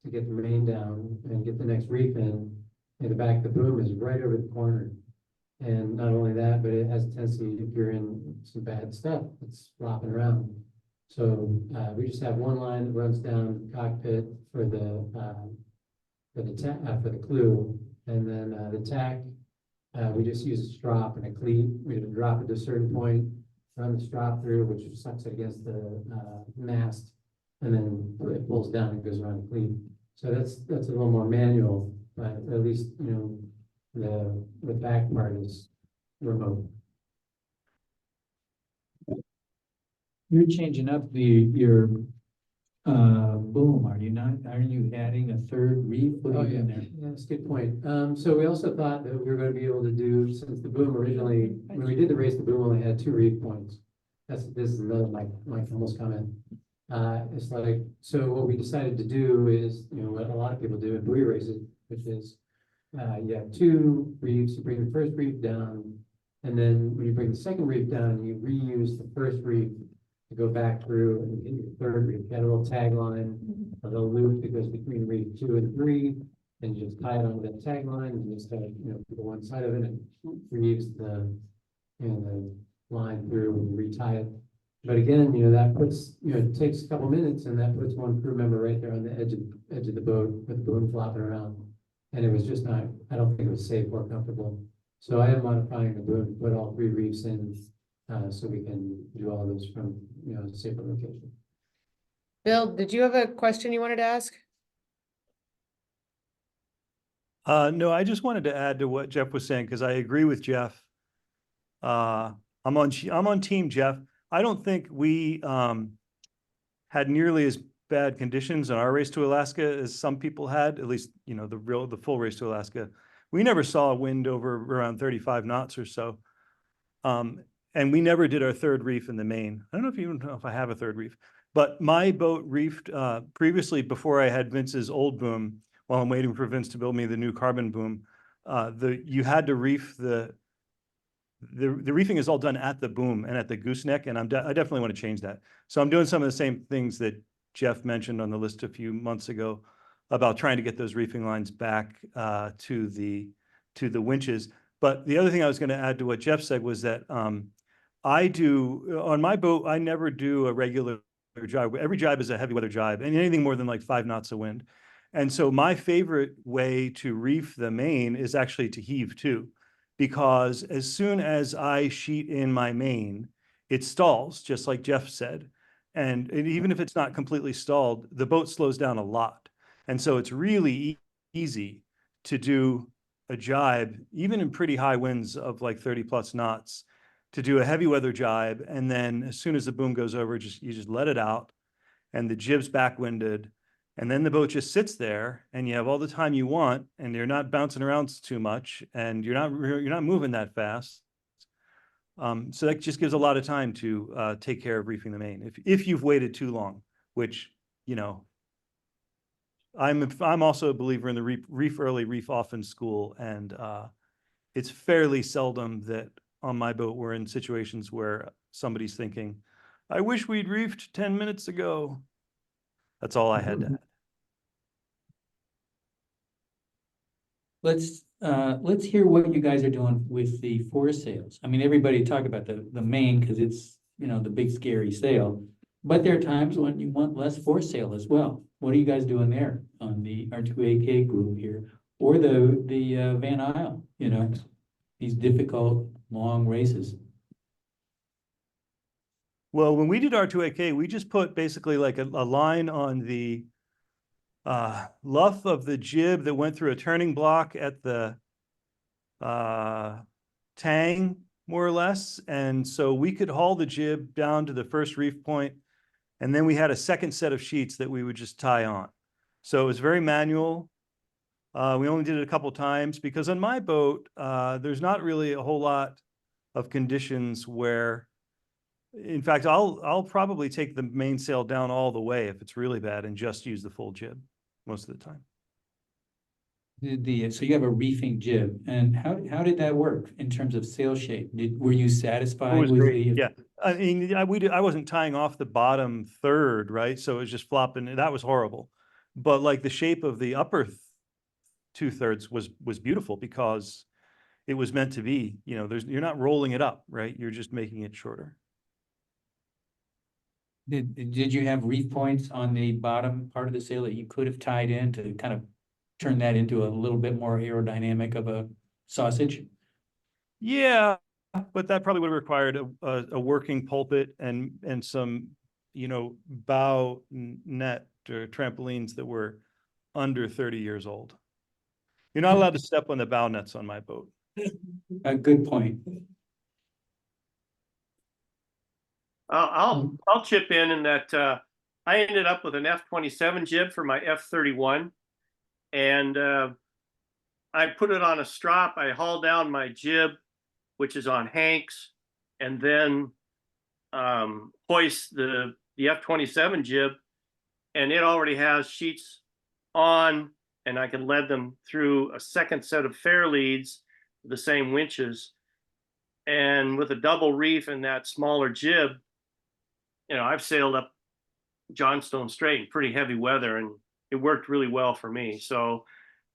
to get the main down and get the next reef in, and the back of the boom is right over the corner. And not only that, but it has a tendency, if you're in some bad stuff, it's flopping around. So we just have one line that runs down the cockpit for the clue, and then the tack. We just use a strop and a cleat. We drop it to a certain point, run the strop through, which sucks it against the mast, and then it pulls down and goes around the cleat. So that's a little more manual, but at least the back part is remote. You're changing up your boom, are you not? Are you adding a 3rd reef? What are you doing there? Yeah, that's a good point. So we also thought that we were going to be able to do, since the boom originally, when we did the race, the boom only had 2 reef points. This is another Mike Hummels comment. It's like, so what we decided to do is, you know, what a lot of people do in buoy races, which is, you have two reefs, you bring the first reef down, and then when you bring the second reef down, you reuse the first reef to go back through and get your third reef. You got a little tagline, a little loop that goes between reef 2 and 3, and you just tie it onto that tagline, and you just have, you know, put one side of it and reeves the, you know, the line through and retie it. But again, you know, that puts, you know, it takes a couple minutes and that puts one crew member right there on the edge of the boat with the boom flopping around. And it was just not, I don't think it was safe or comfortable. So I am modifying the boom to put all 3 reefs in, so we can do all those from, you know, a safer location. Bill, did you have a question you wanted to ask? No, I just wanted to add to what Jeff was saying, because I agree with Jeff. I'm on team Jeff. I don't think we had nearly as bad conditions in our race to Alaska as some people had, at least, you know, the full race to Alaska. We never saw a wind over around 35 knots or so. And we never did our third reef in the main. I don't know if you even know if I have a third reef, but my boat reefed previously before I had Vince's old boom, while I'm waiting for Vince to build me the new carbon boom. You had to reef the reefing is all done at the boom and at the gooseneck, and I definitely want to change that. So I'm doing some of the same things that Jeff mentioned on the list a few months ago about trying to get those reefing lines back to the winches. But the other thing I was going to add to what Jeff said was that I do on my boat, I never do a regular jibe. Every jibe is a heavy weather jibe, and anything more than like 5 knots of wind. And so my favorite way to reef the main is actually to heave too, because as soon as I sheet in my main, it stalls, just like Jeff said. And even if it's not completely stalled, the boat slows down a lot. And so it's really easy to do a jibe, even in pretty high winds of like 30+ knots, to do a heavy weather jibe. And then as soon as the boom goes over, you just let it out and the jib's backwinded. And then the boat just sits there and you have all the time you want and you're not bouncing around too much and you're not moving that fast. So that just gives a lot of time to take care of reefing the main. If you've waited too long, which, you know, I'm also a believer in the reef early, reef often school. And it's fairly seldom that on my boat we're in situations where somebody's thinking, I wish we'd reefed 10 minutes ago. That's all I had to add. Let's hear what you guys are doing with the foresails. I mean, everybody talk about the main because it's, you know, the big scary sail, but there are times when you want less foresail as well. What are you guys doing there on the R2AK group here, or the Van Isle? You know, these difficult long races. Well, when we did R2AK, we just put basically like a line on the luff of the jib that went through a turning block at the tang, more or less. And so we could haul the jib down to the first reef point, and then we had a second set of sheets that we would just tie on. So it was very manual. We only did it a couple times because on my boat, there's not really a whole lot of conditions where, in fact, I'll probably take the mainsail down all the way if it's really bad and just use the full jib most of the time. So you have a reefing jib, and how did that work in terms of sail shape? Were you satisfied with great. Yeah, I mean, I wasn't tying off the bottom third, right? So it was just flopping. That was horrible. But like the shape of the upper 2/3 was beautiful because it was meant to be. You know, you're not rolling it up, right? You're just making it shorter. Did you have reef points on the bottom part of the sail that you could have tied in to kind of turn that into a little bit more aerodynamic of a sausage? Yeah, but that probably would have required a working pulpit and some, you know, bow net or trampolines that were under 30 years old. You're not allowed to step on the bow nets on my boat. A good point. I'll chip in that I ended up with an F-27 jib for my F-31, and I put it on a strop. I hauled down my jib, which is on Hanks, and then hoist the the F-27 jib, and it already has sheets on, and I can lead them through a second set of fair leads, the same winches. And with a double reef and that smaller jib, you know, I've sailed up Johnstone Strait in pretty heavy weather, and it worked really well for me. So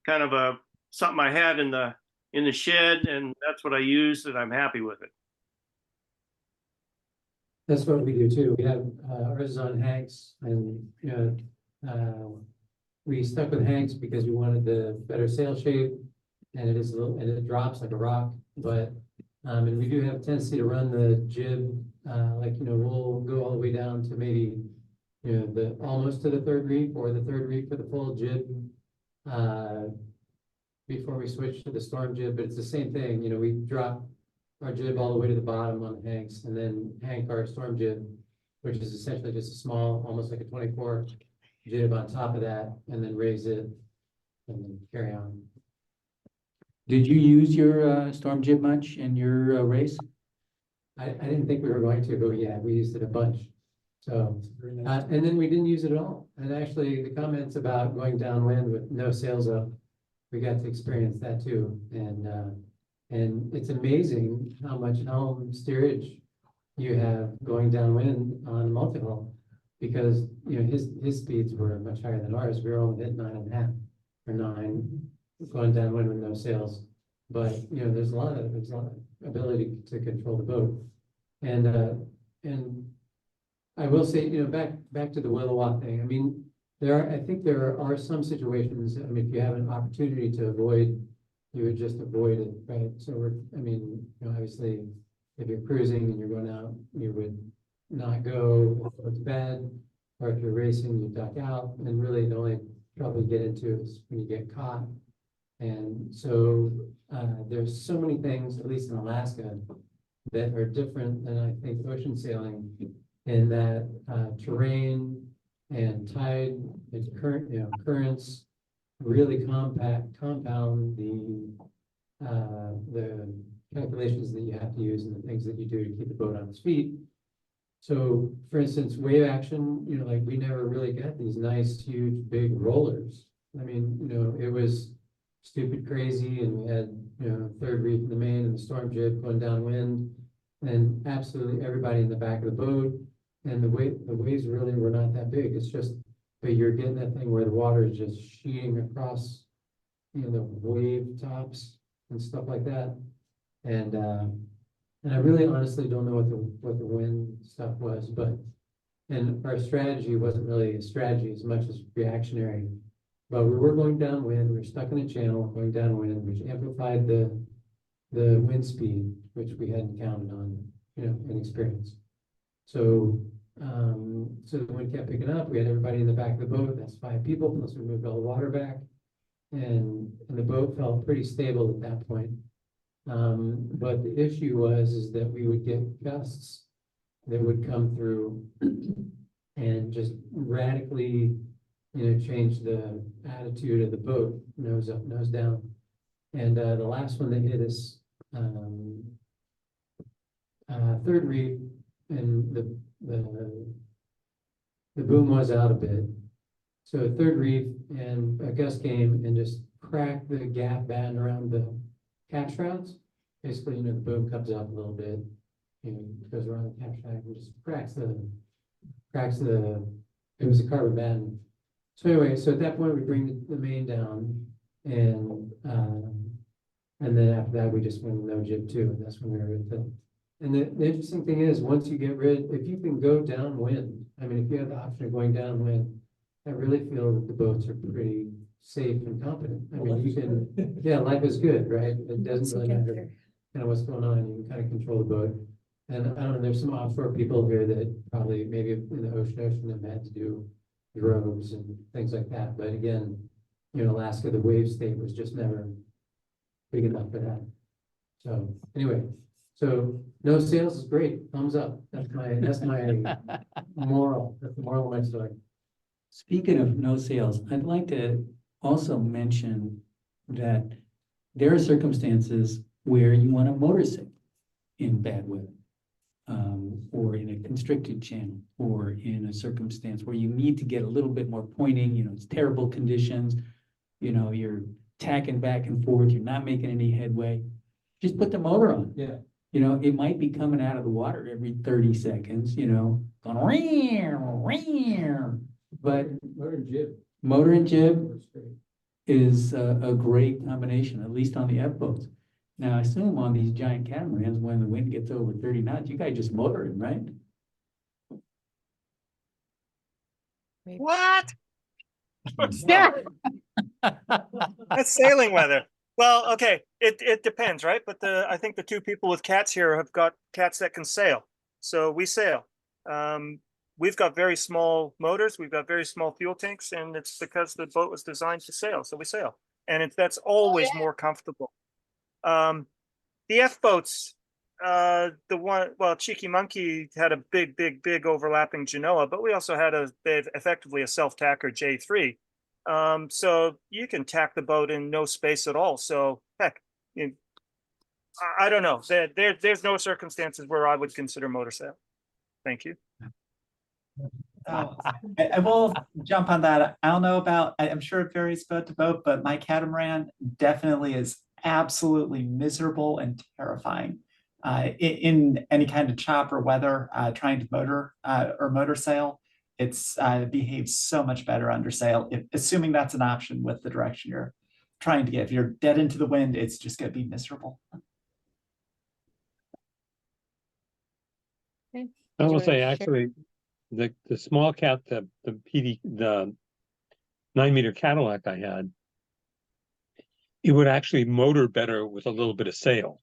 kind of something I had in the shed, and that's what I used, and I'm happy with it. That's what we do too. We have ours is on Hanks, and we stuck with Hanks because we wanted the better sail shape, and it is a little, and it drops like a rock. But and we do have a tendency to run the jib like, you know, we'll go all the way down to maybe, you know, the almost to the third reef, or the third reef for the full jib before we switch to the storm jib. But it's the same thing, you know, we drop our jib all the way to the bottom on the Hanks, and then hank our storm jib, which is essentially just a small, almost like a 24 jib on top of that, and then raise it and then carry on. Did you use your storm jib much in your race? I didn't think we were going to, but yeah, we used it a bunch. So, and then we didn't use it at all. And actually, the comments about going downwind with no sails up, we got to experience that too. And it's amazing how much helm steerage you have going downwind on a multi-hull, because, you know, his speeds were much higher than ours. We were only at 9.5 or 9 going downwind with no sails. But, you know, there's a lot of ability to control the boat. And I will say, you know, back to the Willowa thing. I mean, I think there are some situations, I mean, if you have an opportunity to avoid, you would just avoid it, right? So I mean, you know, obviously, if you're cruising and you're going out, you would not go if it's bad, or if you're racing, you duck out. And really, the only trouble you get into is when you get caught. And so there's so many things, at least in Alaska, that are different than I think ocean sailing, in that terrain and tide and current, you know, currents really compound the calculations that you have to use and the things that you do to keep the boat on its feet. So, for instance, wave action, you know, like we never really got these nice, huge, big rollers. I mean, you know, it was stupid crazy, and we had, you know, third reef in the main and the storm jib going downwind, and absolutely everybody in the back of the boat. And the waves really were not that big. It's just, but you're getting that thing where the water is just sheeting across, you know, the wave tops and stuff like that. And I really honestly don't know what the wind stuff was, and our strategy wasn't really a strategy as much as reactionary. But we were going downwind, we were stuck in a channel going downwind, which amplified the wind speed, which we hadn't counted on, you know, in experience. So so the wind kept picking up. We had everybody in the back of the boat. That's 5 people, plus we moved all the water back, and the boat felt pretty stable at that point. But the issue is that we would get gusts that would come through and just radically, you know, change the attitude of the boat, nose up, nose down. And the last one that hit us, third reef, and the boom was out a bit. So third reef, and a gust came and just cracked the gaff band around the cap shrouds. Basically, you know, the boom comes up a little bit, you know, goes around the cap shroud and just cracks the, it was a carbon band. So anyway, so at that point we bring the main down, and then after that we just went no jib too, and that's when we were at the. And the interesting thing is, once you get rid, if you can go downwind, I mean, if you have the option of going downwind, I really feel that the boats are pretty safe and competent. I mean, you can, yeah, life is good, right? It doesn't really matter kind of what's going on. You can kind of control the boat. And I don't know, there's some offshore people here that probably maybe in the ocean have had to do droves and things like that. But again, you know, Alaska, the wave state was just never big enough for that. So anyway, so no sails is great. Thumbs up. That's my moral. That's the moral of my story. Speaking of no sales, I'd like to also mention that there are circumstances where you want to motor sail in bad weather, or in constricted channel or in a circumstance where you need to get a little bit more pointing, you know, it's terrible conditions, you know, you're tacking back and forth, you're not making any headway, just put the motor on. Yeah. You know, it might be coming out of the water every 30 seconds, you know, going rear, rear. But Motor and jib. motor and jib Works great. is a great combination, at least on the F boats. Now, I assume on these giant catamarans, when the wind gets over 30 knots, you guys just motor it, right? What? Yeah. That's sailing weather. Well, okay, it depends, right? But I think the two people with cats here have got cats that can sail, so we sail. We've got very small motors, we've got very small fuel tanks, and it's because the boat was designed to sail, so we sail, and that's always more comfortable. The F boats, Cheeky Monkey had a big overlapping Genoa, but we also had effectively a self-tacker J3. So you can tack the boat in no space at all. So heck, I don't know. There's no circumstances where I would consider motor sail. Thank you. I will jump on that. I don't know about, I'm sure it varies boat to boat, but my catamaran definitely is absolutely miserable and terrifying. In any kind of chop or weather, trying to motor or motor sail, it's behaves so much better under sail, assuming that's an option with the direction you're trying to get. If you're dead into the wind, it's just going to be miserable. Okay. I will Enjoy say, it. actually, the small cat, the 9-meter Cadillac I had, it would actually motor better with a little bit of sail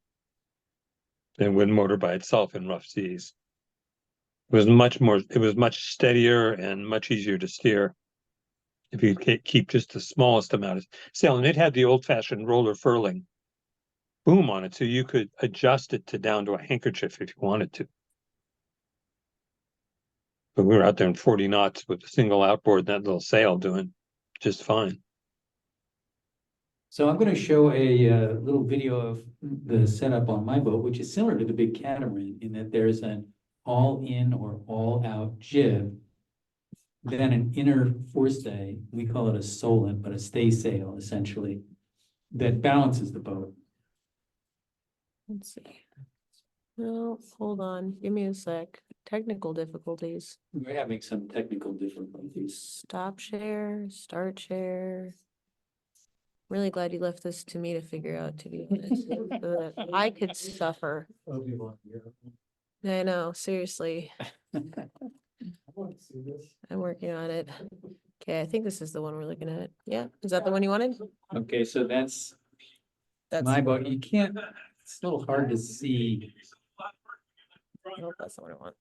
than would motor by itself in rough seas. It was much steadier and much easier to steer if you keep just the smallest amount of sail. And it had the old-fashioned roller furling boom on it, so you could adjust it to down to a handkerchief if you wanted to. But we were out there in 40 knots with a single outboard, that little sail, doing just fine. So I'm going to show a little video of the setup on my boat, which is similar to the big catamaran in that there's an all-in or all-out jib, then an inner forestay, we call it a solent, but a stay sail essentially, that balances the boat. Let's see. No, hold on. Give me a sec. Technical difficulties. We're having some technical difficulties. Stop share, start share. Really glad you left this to me to figure out, to be honest. So that I could suffer. I know, seriously. I'm working on it. Okay, I think this is the one we're looking at. Yeah, is that the one you wanted? Okay, so that's That's, my boat. You can't, it's a little hard to see. nope, that's the one I want.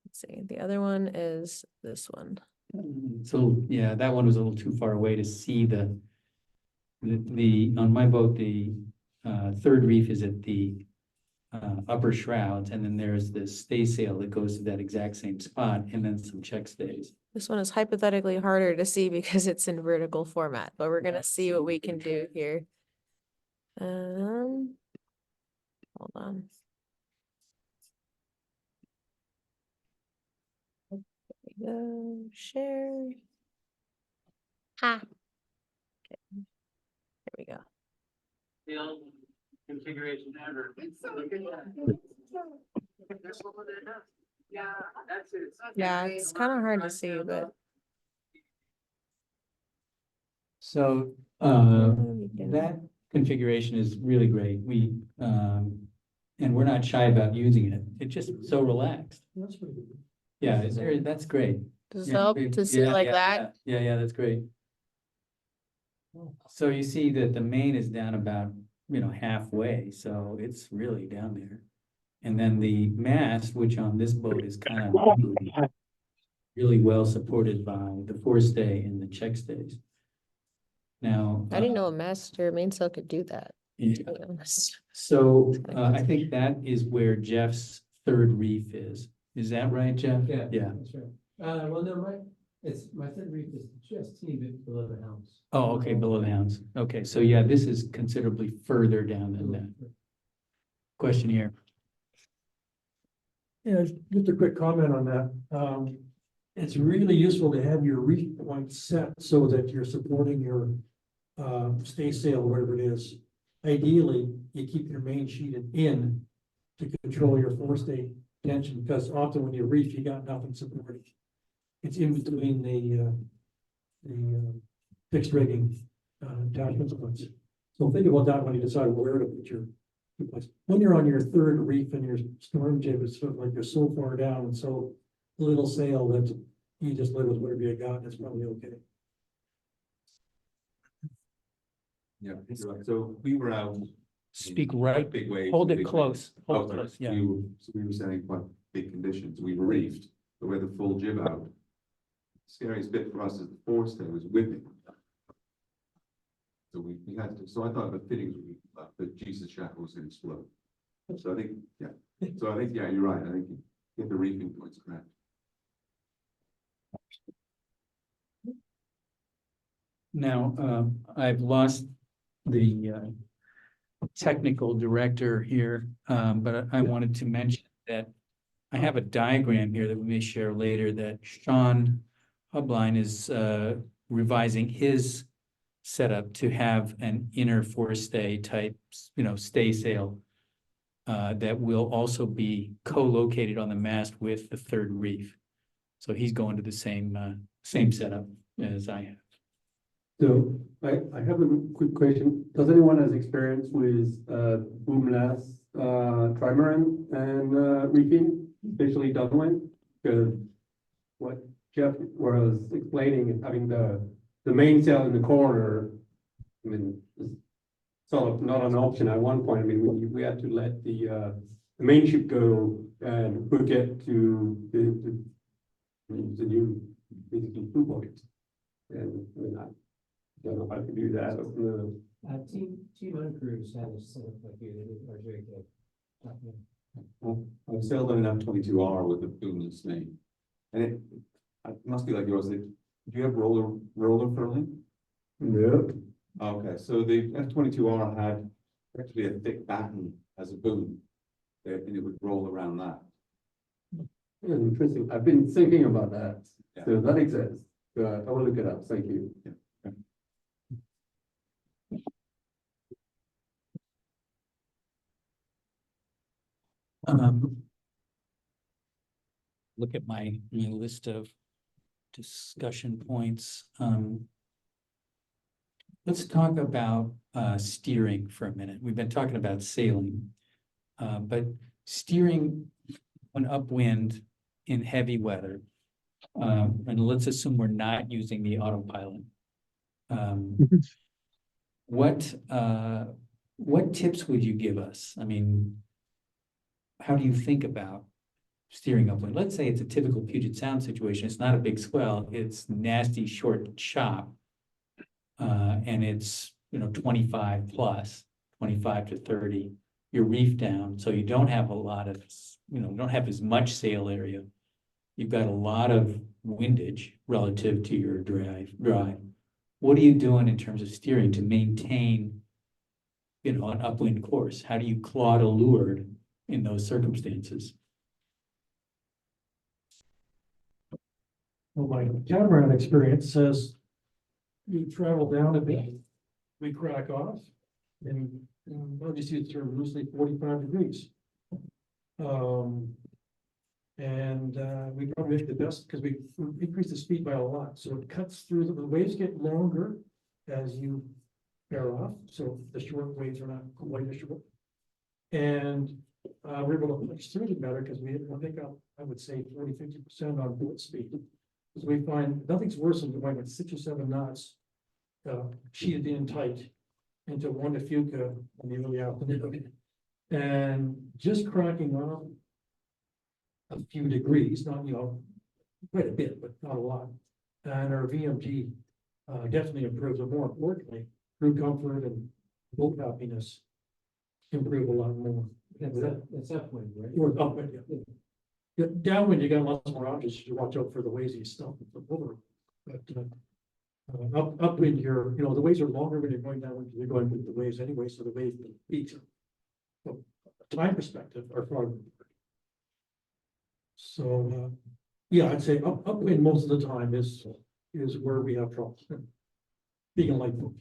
Let's see, the other one is this one. So, yeah, that one was a little too far away to see the on my boat, the third reef is at the upper shrouds, and then there's this stay sail that goes to that exact same spot, and then some check stays. This one is hypothetically harder to see because it's in vertical format, but we're gonna see what we can do here. Hold on. There we go, share. Ah. Okay. There we go. Configuration ever. Yeah, it's kind of hard to see, but. So, that configuration is really great. We, and we're not shy about using it. It's just so relaxed. Yeah, that's great. Does it Yeah, help to see yeah, like yeah, that? Yeah, that's great. So you see that the main is down about, halfway, so it's really down there. And then the mast, which on this boat is kind of really well supported by the forestay and the check stays. Now. I didn't know a master mainsail could do that, Yeah. to be honest. So I think that is where Jeff's third reef is. Is that right, Jeff? Yeah. Yeah. That's right. Well, no, my third reef is just a teeny bit below the house. Oh, okay, below the hounds. Okay, so yeah, this is considerably further down than that. Question here. Yeah, just a quick comment on that. It's really useful to have your reef point set so that you're supporting your stay sail, wherever it is. Ideally, you keep your main sheeted in to control your forestay tension, because often when you reef, you got nothing supporting. It's in between the fixed rigging attachment points. So think about that when you decide where to put your place. When you're on your third reef and your storm jib is sort of like you're so far down and so little sail that you just live with whatever you got, and it's probably okay. Yeah, you're right. So we were out. Speak in right, big waves. hold it big close, waves. hold it sorry. close, yeah. We were sailing quite big conditions. We were reefed, but we had the full jib out. Scariest bit for us is the forestay was whipping. So we had to, so I thought the fittings would be, the Jesus shackle was going to explode. So I think, yeah, you're right. I think you get the reefing points correct. Now, I've lost the technical director here, but I wanted to mention that I have a diagram here that we may share later that Sean Hubline is revising his setup to have an inner forestay type, stay sail that will also be co-located on the mast with the third reef. So he's going to the same setup as I have. So I have a quick question. Does anyone has experience with boomlass, trimaran and reefing, especially downwind? Because what Jeff was explaining, having the main sail in the corner, I mean, it's sort of not an option at one point. I mean, we had to let the main ship go and hook it to the new basically 2 points. And I mean, I don't know how to do that. Team uncrews had a setup like you did, or very good. I've sailed on an F-22R with a boomless main, and it must be like yours. Do you have roller furling? Nope. Okay, so the F-22R had actually a thick batten as a boom, and it would roll around that. Yeah, interesting. I've been thinking about that. Yeah. So that exists. I will look it up. Thank you. Yeah. Look at my list of discussion points. Let's talk about steering for a minute. We've been talking about sailing, but steering on upwind in heavy weather, and let's assume we're not using the autopilot. What tips would you give us? I mean, how do you think about steering upwind? Let's say it's a typical Puget Sound situation. It's not a big swell. It's nasty short chop. And it's, 25 plus, 25 to 30. You're reef down, so you don't have a lot of, you don't have as much sail area. You've got a lot of windage relative to your drive. What are you doing in terms of steering to maintain, an upwind course? How do you claw to leeward in those circumstances? Well, my catamaran experience says you travel down a bit, we crack off, and I'll just use the term loosely 45 degrees. We probably make the best because we increase the speed by a lot. So it cuts through, the waves get longer as you bear off. So the short waves are not quite as short. And we're able to push through it better because we pick up, I would say 40–50% on boat speed. Because we find nothing's worse than going at 6 or 7 knots, sheeted in tight into one to Fuca in the early afternoon. And just cracking off a few degrees, not, quite a bit, but not a lot. And our VMG definitely improves, and more importantly, crew comfort and boat happiness improve a lot more. That's upwind, right? Or upwind, yeah. Yeah, downwind, you got lots more options to watch out for the waves you stuff over. But upwind, the waves are longer when you're going downwind because you're going with the waves anyway, so the wave peaks. From a time perspective are far. So, yeah, I'd say upwind most of the time is where we have trouble. Being a light boat.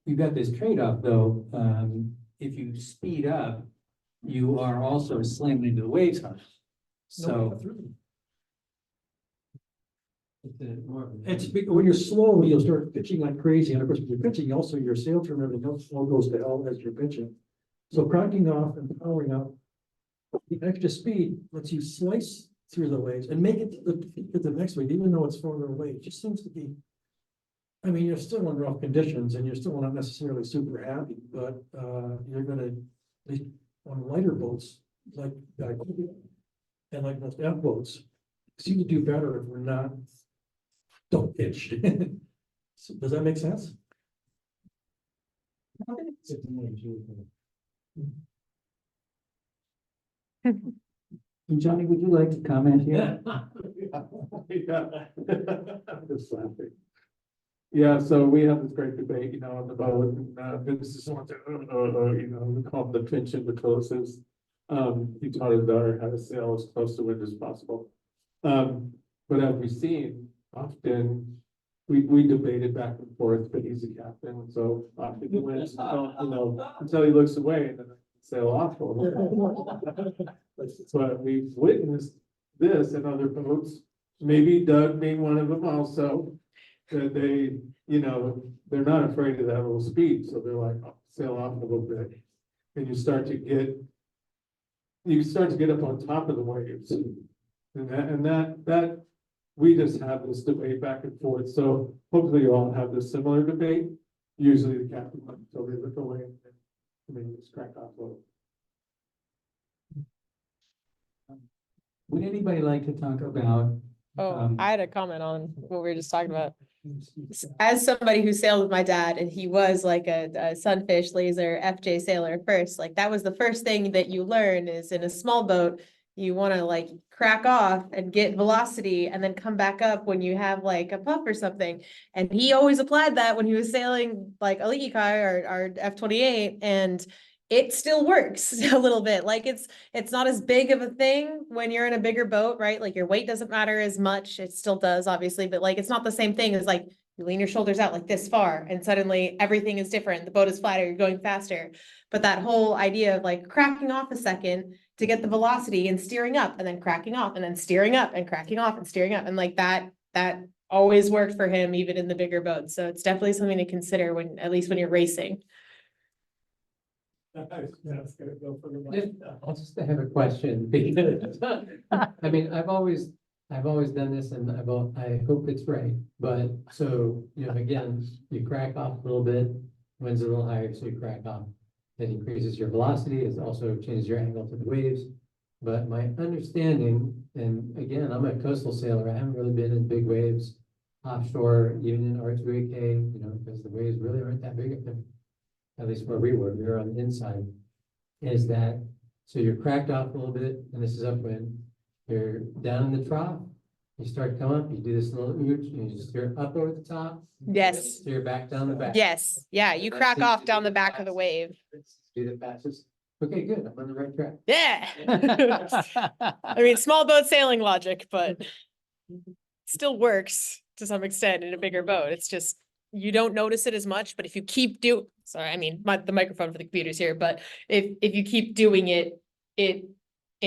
You've got this trade-off though, if you speed up, you are also slamming into the waves hard. So. When you're slow, you'll start pitching like crazy, and of course, when you're pitching, also your sail trim, everything else all goes to hell as you're pitching. So cracking off and powering up, the extra speed lets you slice through the waves and make it to the next wave, even though it's farther away. It just seems to be. I mean, you're still in rough conditions and you're still not necessarily super happy, but you're gonna, at least on lighter boats, like and like most F boats, seem to do better if we're not don't pitch. So, does that make sense? Johnny, would you like to comment here? I'm just laughing. Yeah, so we have this great debate, on the boat, and Vince is one we call them the pinch and the closest. He taught his daughter how to sail as close to wind as possible. But as we've seen, often we debated back and forth, but he's a captain, so often he wins, until he looks away and then sail off a little. But we've witnessed this in other boats, maybe Doug being one of them also, that they, they're not afraid of that little speed, so they're like, oh, sail off a little bit. And you start to get up on top of the waves. And that we just have this debate back and forth. So hopefully you all have this similar debate. Usually the captain lets until they look away and then just crack off a little. Would anybody like to talk about? I had a comment on what we were just talking about. As somebody who sailed with my dad, and he was like a sunfish laser FJ sailor first, like that was the first thing that you learn is in a small boat, you want to like crack off and get velocity and then come back up when you have like a puff or something. And he always applied that when he was sailing like a leaky kai or our F28, and it still works a little bit. Like it's not as big of a thing when you're in a bigger boat, right? Like your weight doesn't matter as much. It still does, obviously, but like it's not the same thing as like you lean your shoulders out like this far and suddenly everything is different. The boat is flatter, you're going faster. But that whole idea of like cracking off a second to get the velocity and steering up and then cracking off and then steering up and cracking off and steering up. And like that always worked for him, even in the bigger boats. So it's definitely something to consider when, at least when you're racing. I just have a question because I mean, I've always done this and I hope it's right. But so, again, you crack off a little bit, wind's a little higher, so you crack off. That increases your velocity. It also changes your angle to the waves. But my understanding, and again, I'm a coastal sailor. I haven't really been in big waves offshore, even in R2AK, because the waves really aren't that big up there. At least where we were on the inside, is that, so you're cracked off a little bit, and this is upwind, you're down in the trough, you start coming up, you do this little ooch, and you just steer up over the top. Yes. Steer back down the back. Yes. Yeah. You crack off down the back of the wave. Do the fastest. Okay, good, I'm on the right track. Yeah. I mean, small boat sailing logic, but still works to some extent in a bigger boat. It's just, you don't notice it as much, but if you keep sorry, I mean, the microphone for the computer's here, but if you keep doing it in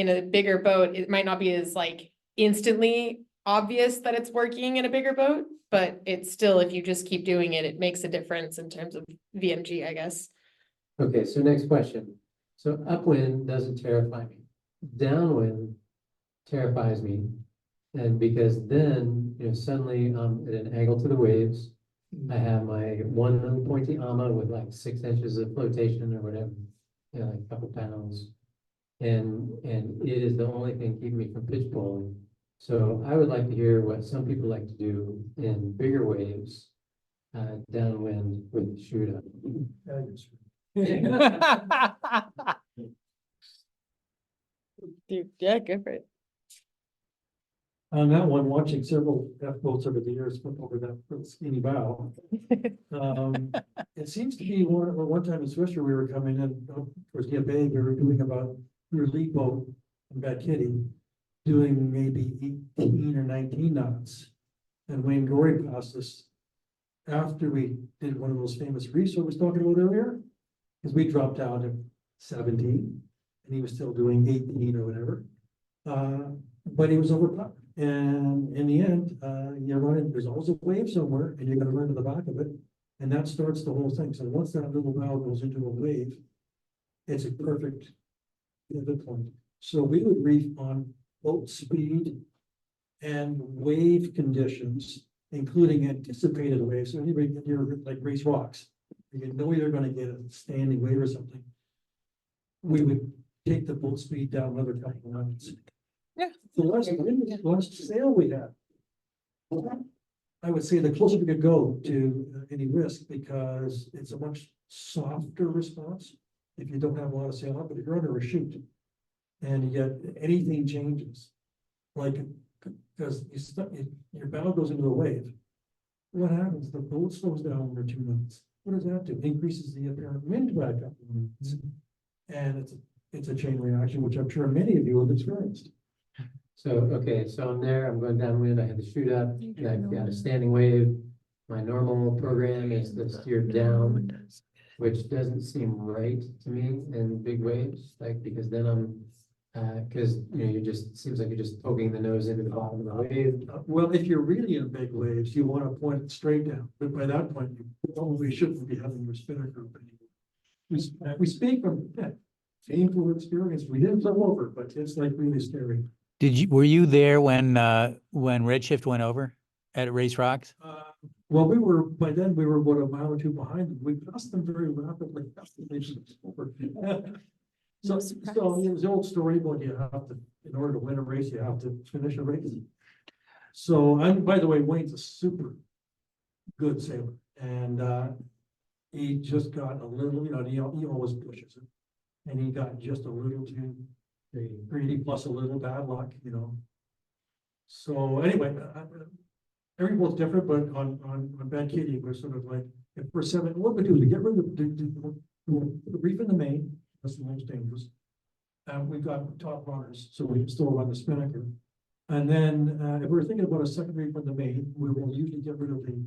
a bigger boat, it might not be as like instantly obvious that it's working in a bigger boat, but it's still, if you just keep doing it, it makes a difference in terms of VMG, I guess. Okay, so next question. So upwind doesn't terrify me. Downwind terrifies me. And because then, suddenly I'm at an angle to the waves. I have my one little pointy AMA with like 6 inches of flotation or whatever, like a couple pounds. And it is the only thing keeping me from pitch bowling. So I would like to hear what some people like to do in bigger waves, downwind with the shoot up. Dude, yeah, go for it. On that one, watching several F boats over the years flip over that skinny bow. It seems to be one time in Swisher, we were coming in towards Gay Bay, we were lead boat. in Bad Kitty, doing maybe 18 or 19 knots. And Wayne Gorey passed us after we did one of those famous reefs I was talking about earlier, because we dropped down to 17, and he was still doing 18 or whatever. But he was overpowered. And in the end, you're running, there's always a wave somewhere, and you're gonna run to the back of it. And that starts the whole thing. So once that little valve goes into a wave, it's a perfect pivot point. So we would reef on boat speed and wave conditions, including anticipated waves. So anybody, you're like race rocks, you know you're gonna get a standing wave or something. We would take the boat speed down another couple of knots. Yeah. The less sail we had, I would say the closer we could go to any risk, because it's a much softer response if you don't have a lot of sail up, but if you're under a chute and yet anything changes, like, because your bow goes into a wave, what happens? The boat slows down under 2 knots. What does that do? Increases the apparent wind back up. And it's a chain reaction, which I'm sure many of you have experienced. So, okay, so I'm there, I'm going downwind, I had the chute up, I've got a standing wave. My normal program is to steer down, which doesn't seem right to me in big waves, like, because then I'm, because, you know, you just, seems like you're just poking the nose into the bottom of the wave. Well, if you're really in big waves, you want to point it straight down, but by that point, you probably shouldn't be having your spinner group anymore. We speak from painful experience. We didn't flow over, but it's like really scary. Were you there when Redshift went over at Race Rocks? Well, by then we were about a mile or two behind them. We passed them very rapidly. So it was the old story about you have to, in order to win a race, you have to finish a race. So, and by the way, Wayne's a super good sailor, and he just got a little, you know, he always pushes it, and he got just a little too greedy, plus a little bad luck, you know. So anyway, every boat's different, but on Bad Kitty, we're sort of like, if we're 7, what we do is we get rid of the reef in the main. That's the most dangerous. We've got top runners, so we can still run the spinnaker. And then if we're thinking about a secondary from the main, we will usually get rid of the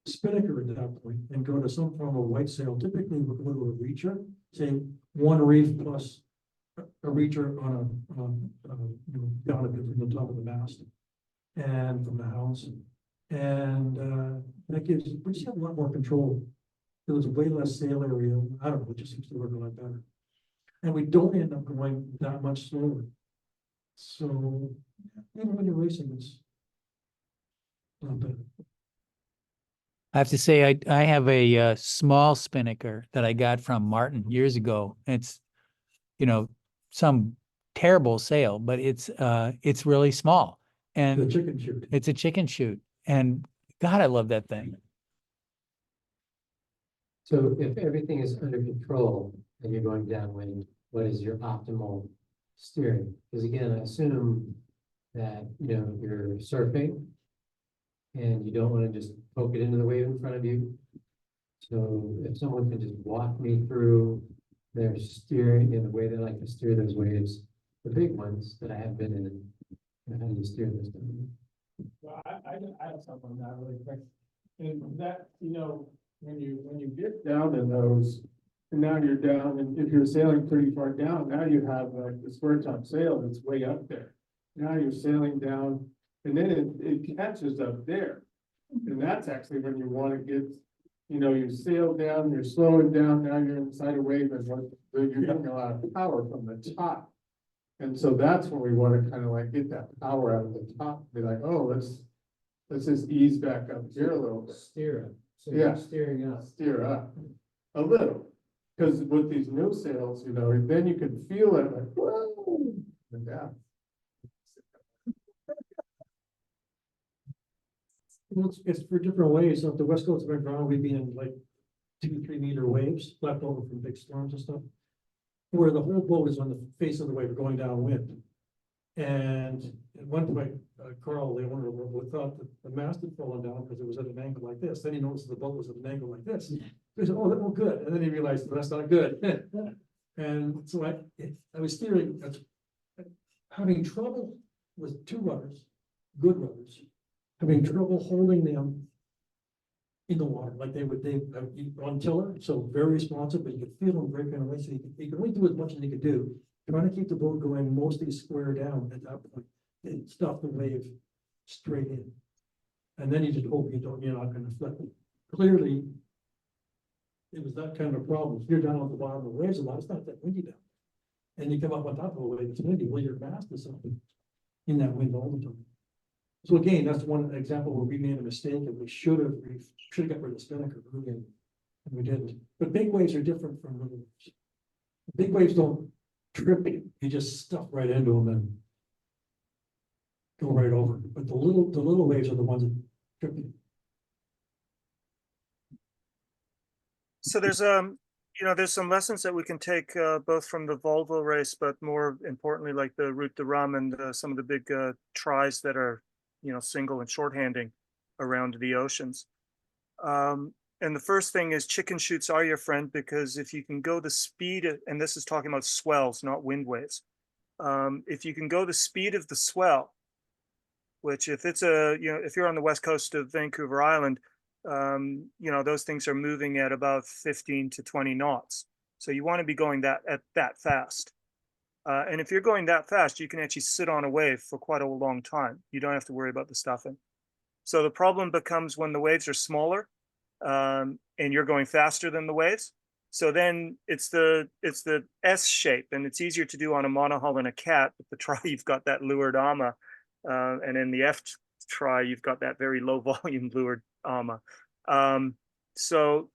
spinnaker at that point and go to some form of white sail. Typically, we'll go to a reacher, say 1 reef plus a reacher on you know, down a bit from the top of the mast and from the house. And that gives, we just have a lot more control. There's way less sail area. I don't know, it just seems to work a lot better. And we don't end up going that much slower. So even when you're racing, it's not bad. I have to say, I have a small spinnaker that I got from Martin years ago. It's, you know, some terrible sail, but it's really small. And The chicken shoot. it's a chicken shoot. And God, I love that thing. So if everything is under control and you're going downwind, what is your optimal steering? Because again, I assume that, you know, you're surfing and you don't want to just poke it into the wave in front of you. So if someone could just walk me through their steering in the way they like to steer those waves, the big ones that I have been in, and how do you steer this thing? Well, I have something on that really quick. And that, you know, when you get down in those, and now you're down, and if you're sailing pretty far down, now you have like the square top sail that's way up there. Now you're sailing down, and then it catches up there. And that's actually when you want to get, you know, you sail down, you're slowing down, now you're inside a wave, and you're getting a lot of power from the top. And so that's when we want to kind of like get that power out of the top, be like, oh, let's just ease back up here a little bit. Steer up. So Yeah. you're steering up. Steer up a little, because with these new sails, you know, then you can feel it like, whoa, and down. Well, it's for different ways. So if the west coast of Vancouver, we'd be in like 2-3 meter waves left over from big storms and stuff, where the whole boat is on the face of the wave going downwind. And at one point, Carl, the owner of the boat, thought that the mast had fallen down because it was at an angle like this. Then he noticed the boat was at an angle like this. So he said, oh, that was good. And then he realized that's not good. And so I was steering, having trouble with two rudders, good rudders, having trouble holding them in the water, like on tiller, so very responsive, but you could feel them breaking away, so you could only do as much as you could do, trying to keep the boat going mostly square down at that point, and stop the wave straight in. And then you just hope you're not gonna flip it. Clearly, it was that kind of problem. If you're down at the bottom of the waves a lot, it's not that windy down. And you come up on top of the wave, it's windy, well, your mast is something in that wind all the time. So again, that's one example where we made a mistake and we should have got rid of the spinnaker, really, and we didn't. But big waves are different from little waves. Big waves don't trip you, you just stuff right into them and go right over. But the little waves are the ones that trip you. So there's there's some lessons that we can take both from the Volvo race, but more importantly, like the Route de Rhum and some of the big tries that are single and shorthanding around the oceans. And the first thing is chicken shoots are your friend, because if you can go the speed, and this is talking about swells, not wind waves. If you can go the speed of the swell, which if it's if you're on the west coast of Vancouver Island, those things are moving at about 15 to 20 knots. So you want to be going that fast. And if you're going that fast, you can actually sit on a wave for quite a long time. You don't have to worry about the stuffing. So the problem becomes when the waves are smaller, and you're going faster than the waves. So then it's the S shape, and it's easier to do on a monohull and a cat. With the try, you've got that lured AMA, and in the F try, you've got that very low volume lured AMA. So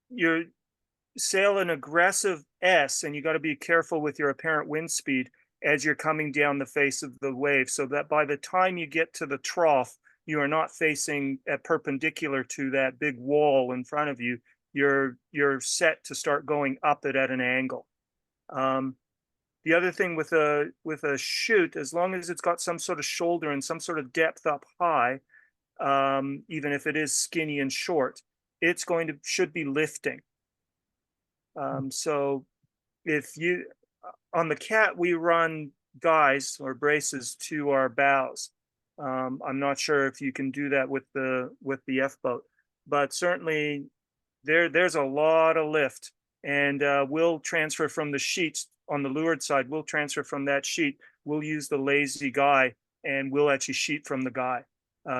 you're sail an aggressive S, and you got to be careful with your apparent wind speed as you're coming down the face of the wave, so that by the time you get to the trough, you are not facing perpendicular to that big wall in front of you. You're set to start going up it at an angle. The other thing with a chute, as long as it's got some sort of shoulder and some sort of depth up high, even if it is skinny and short, it's should be lifting. So if you, on the cat, we run guys or braces to our bows. I'm not sure if you can do that with the F boat, but certainly there's a lot of lift, and we'll transfer from the sheets on the leeward side. We'll transfer from that sheet. We'll use the lazy guy, and we'll actually sheet from the guy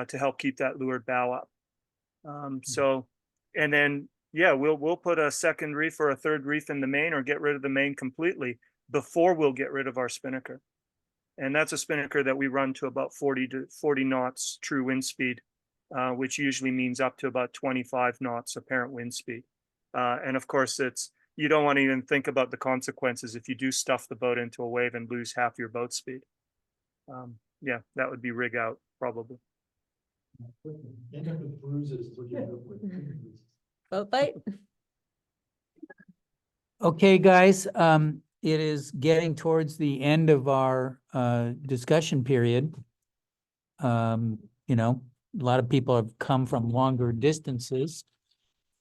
to help keep that leeward bow up. So, and then we'll put a second reef or a third reef in the main, or get rid of the main completely before we'll get rid of our spinnaker. And that's a spinnaker that we run to about 40 knots true wind speed, which usually means up to about 25 knots apparent wind speed. And of course, you don't want to even think about the consequences if you do stuff the boat into a wave and lose half your boat speed. That would be rig out probably. Boat fight. Okay, guys, it is getting towards the end of our discussion period. A lot of people have come from longer distances.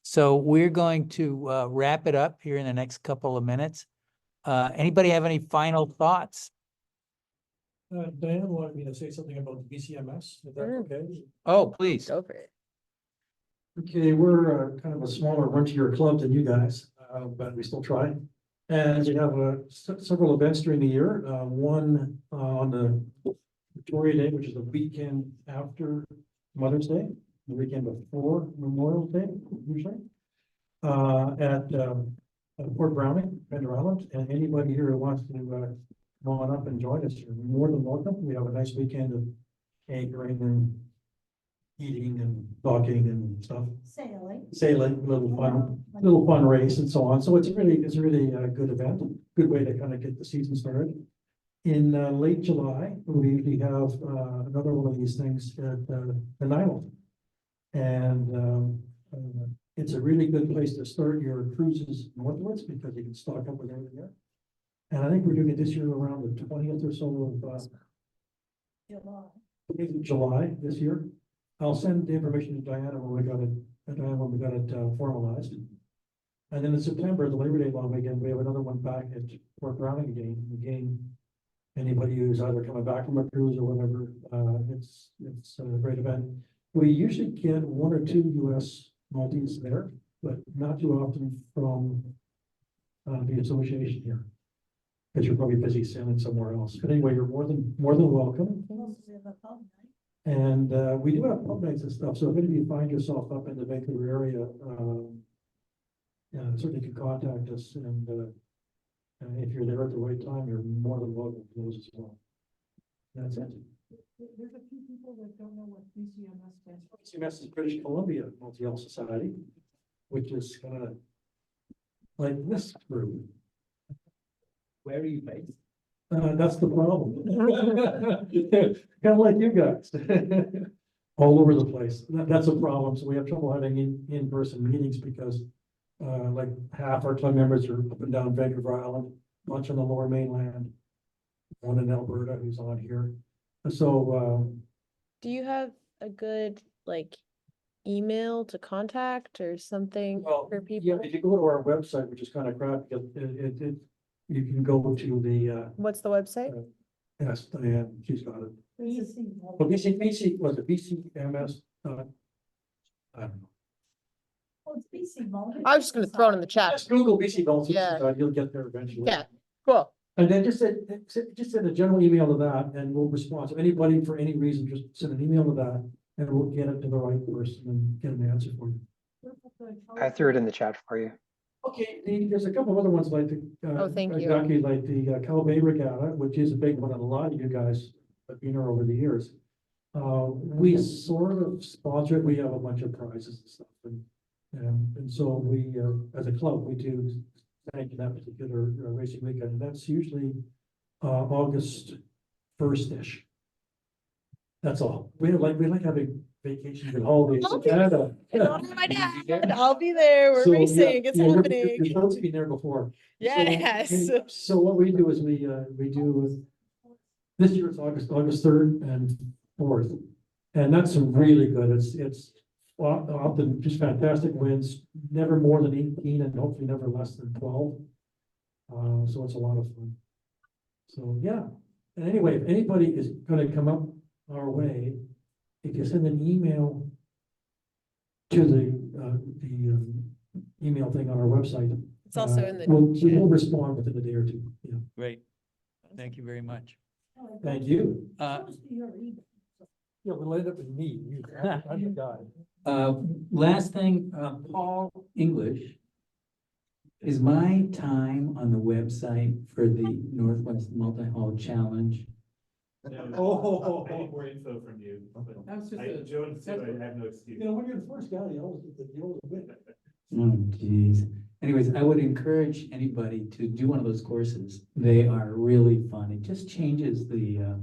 So we're going to wrap it up here in the next couple of minutes. Anybody have any final thoughts? Diane wanted me to say something about the BCMS. Is that okay? Oh, please. Go for it. Okay, we're kind of a smaller, runchier club than you guys, but we still try. And we have several events during the year. One on the Victoria Day, which is the weekend after Mother's Day, the weekend before Memorial Day, usually, at Port Browning, Bender Island. And anybody here who wants to come on up and join us, you're more than welcome. We have a nice weekend of anchoring and eating and talking and stuff. Sailing, little fun race and so on. So it's really a good event, good way to kind of get the season started. In late July, we usually have another one of these things at the Nile. And it's a really good place to start your cruises northwards, because you can stock up with everything there. And I think we're doing it this year around the 20th or so of July this year. I'll send the information to Diana when we got it formalized. And then in September, the Labor Day long weekend, we have another one back at Port Browning again. anybody who's either coming back from a cruise or whatever, it's a great event. We usually get 1 or 2 US multis there, but not too often from the association here. Because you're probably busy sailing somewhere else. But anyway, you're more than welcome. And we do have pub nights and stuff. So if any of you find yourself up in the Vancouver area, certainly can contact us. And if you're there at the right time, you're more than welcome to those as well. That's it. There's a few people that don't know what BCMS stands for. BCMS is British Columbia Multi-Hull Society, which is kind of like this group. Where are you based? That's the problem. Kind of like you guys. All over the place. That's a problem. So we have trouble having in-person meetings because like half our club members are up and down Vancouver Island, much on the lower mainland, one in Alberta who's on here. So Do you have a good like email to contact or something well, for people? yeah, if you go to our website, which is kind of crap, you can go to the What's the website? yes, Diane, she's got it. Well, BC was it BCMS? I don't know. I was just gonna throw it in the chat. Just Google BC Multi, Yeah. you'll get there eventually. Yeah, cool. And then just send a general email to that and we'll respond. So anybody for any reason, just send an email to that and we'll get it to the right person and get an answer for you. I threw it in the chat for you. Okay, there's a couple of other ones like the. Oh, thank you. Exactly, like the Cal Bay Regatta, which is a big one, and a lot of you guys have been here over the years. We sort of sponsor it, we have a bunch of prizes and stuff, and so we, as a club, we do thank you that particular racing weekend, and that's usually August 1st-ish. That's all. We like having vacations and holidays in Canada. My dad, I'll be there. We're So, racing. It's happening. You're supposed to be there before. Yes. So what we do is we do this year it's August 3rd and 4th. And that's really good. It's often just fantastic winds, never more than 18 and hopefully never less than 12. So it's a lot of fun. So yeah. And anyway, if anybody is gonna come up our way, if you send an email to the email thing on our website. It's also in the We'll respond within a day or two. Yeah. Great. Thank you very much. Thank you. Uh, Yeah, we'll end up with me. I'm the guy. Last thing, Paul English. Is my time on the website for the Northwest Multi-Hull Challenge? No, I need more info from you. That's just Joe and Sue, I have no excuse. You know, when you're the first guy, you always win. Oh, geez. Anyways, I would encourage anybody to do one of those courses. They are really fun. It just changes the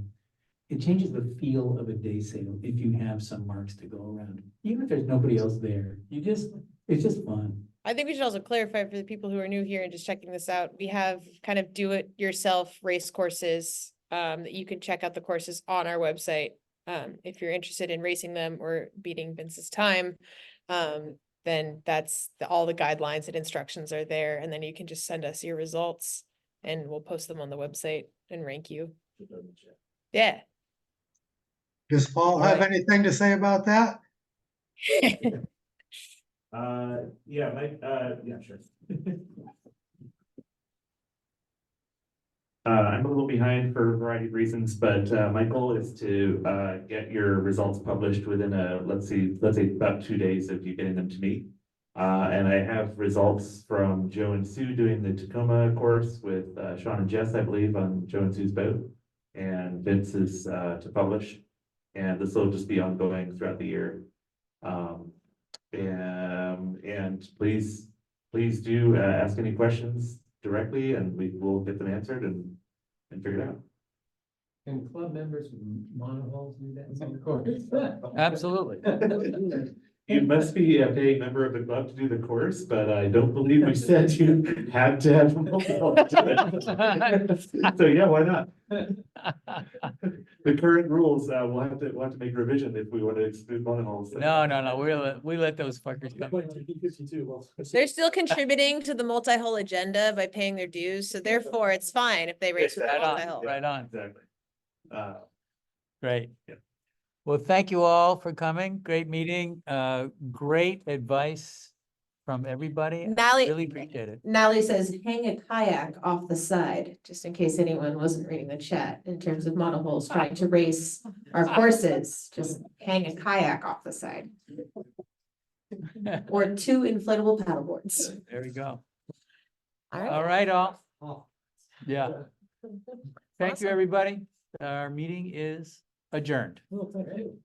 feel of a day sail if you have some marks to go around. Even if there's nobody else there, it's just fun. I think we should also clarify for the people who are new here and just checking this out. We have kind of do-it-yourself race courses that you can check out the courses on our website. If you're interested in racing them or beating Vince's time, then that's all the guidelines and instructions are there. And then you can just send us your results and we'll post them on the website and rank you. Yeah. Does Paul have anything to say about that? Yeah, Mike, yeah, sure. I'm a little behind for a variety of reasons, but my goal is to get your results published within let's say about 2 days of you getting them to me. And I have results from Joe and Sue doing the Tacoma course with Sean and Jess, I believe, on Joe and Sue's boat. And Vince is to publish. And this will just be ongoing throughout the year. And please do ask any questions directly and we will get them answered and figure it out. Can club members with monohulls do that same course? Absolutely. You must be a paying member of the club to do the course, but I don't believe we said you had to have multiple. So yeah, why not? The current rules, we'll have to make revision if we want to exclude monohulls. No, we let those fuckers come. They're still contributing to the multi-hull agenda by paying their dues, so therefore it's fine if they race for the Right on, multi-hull. right on. Exactly. Great. Yeah. Well, thank you all for coming. Great meeting. Great advice from everybody. Nally- Really appreciate it. Nally says, hang a kayak off the side, just in case anyone wasn't reading the chat in terms of monohulls trying to race our courses, just hang a kayak off the side. Or 2 inflatable paddleboards. There we go. All right. All right, all. Yeah. Thank you, Awesome. everybody. Our meeting is adjourned. Well, thank you.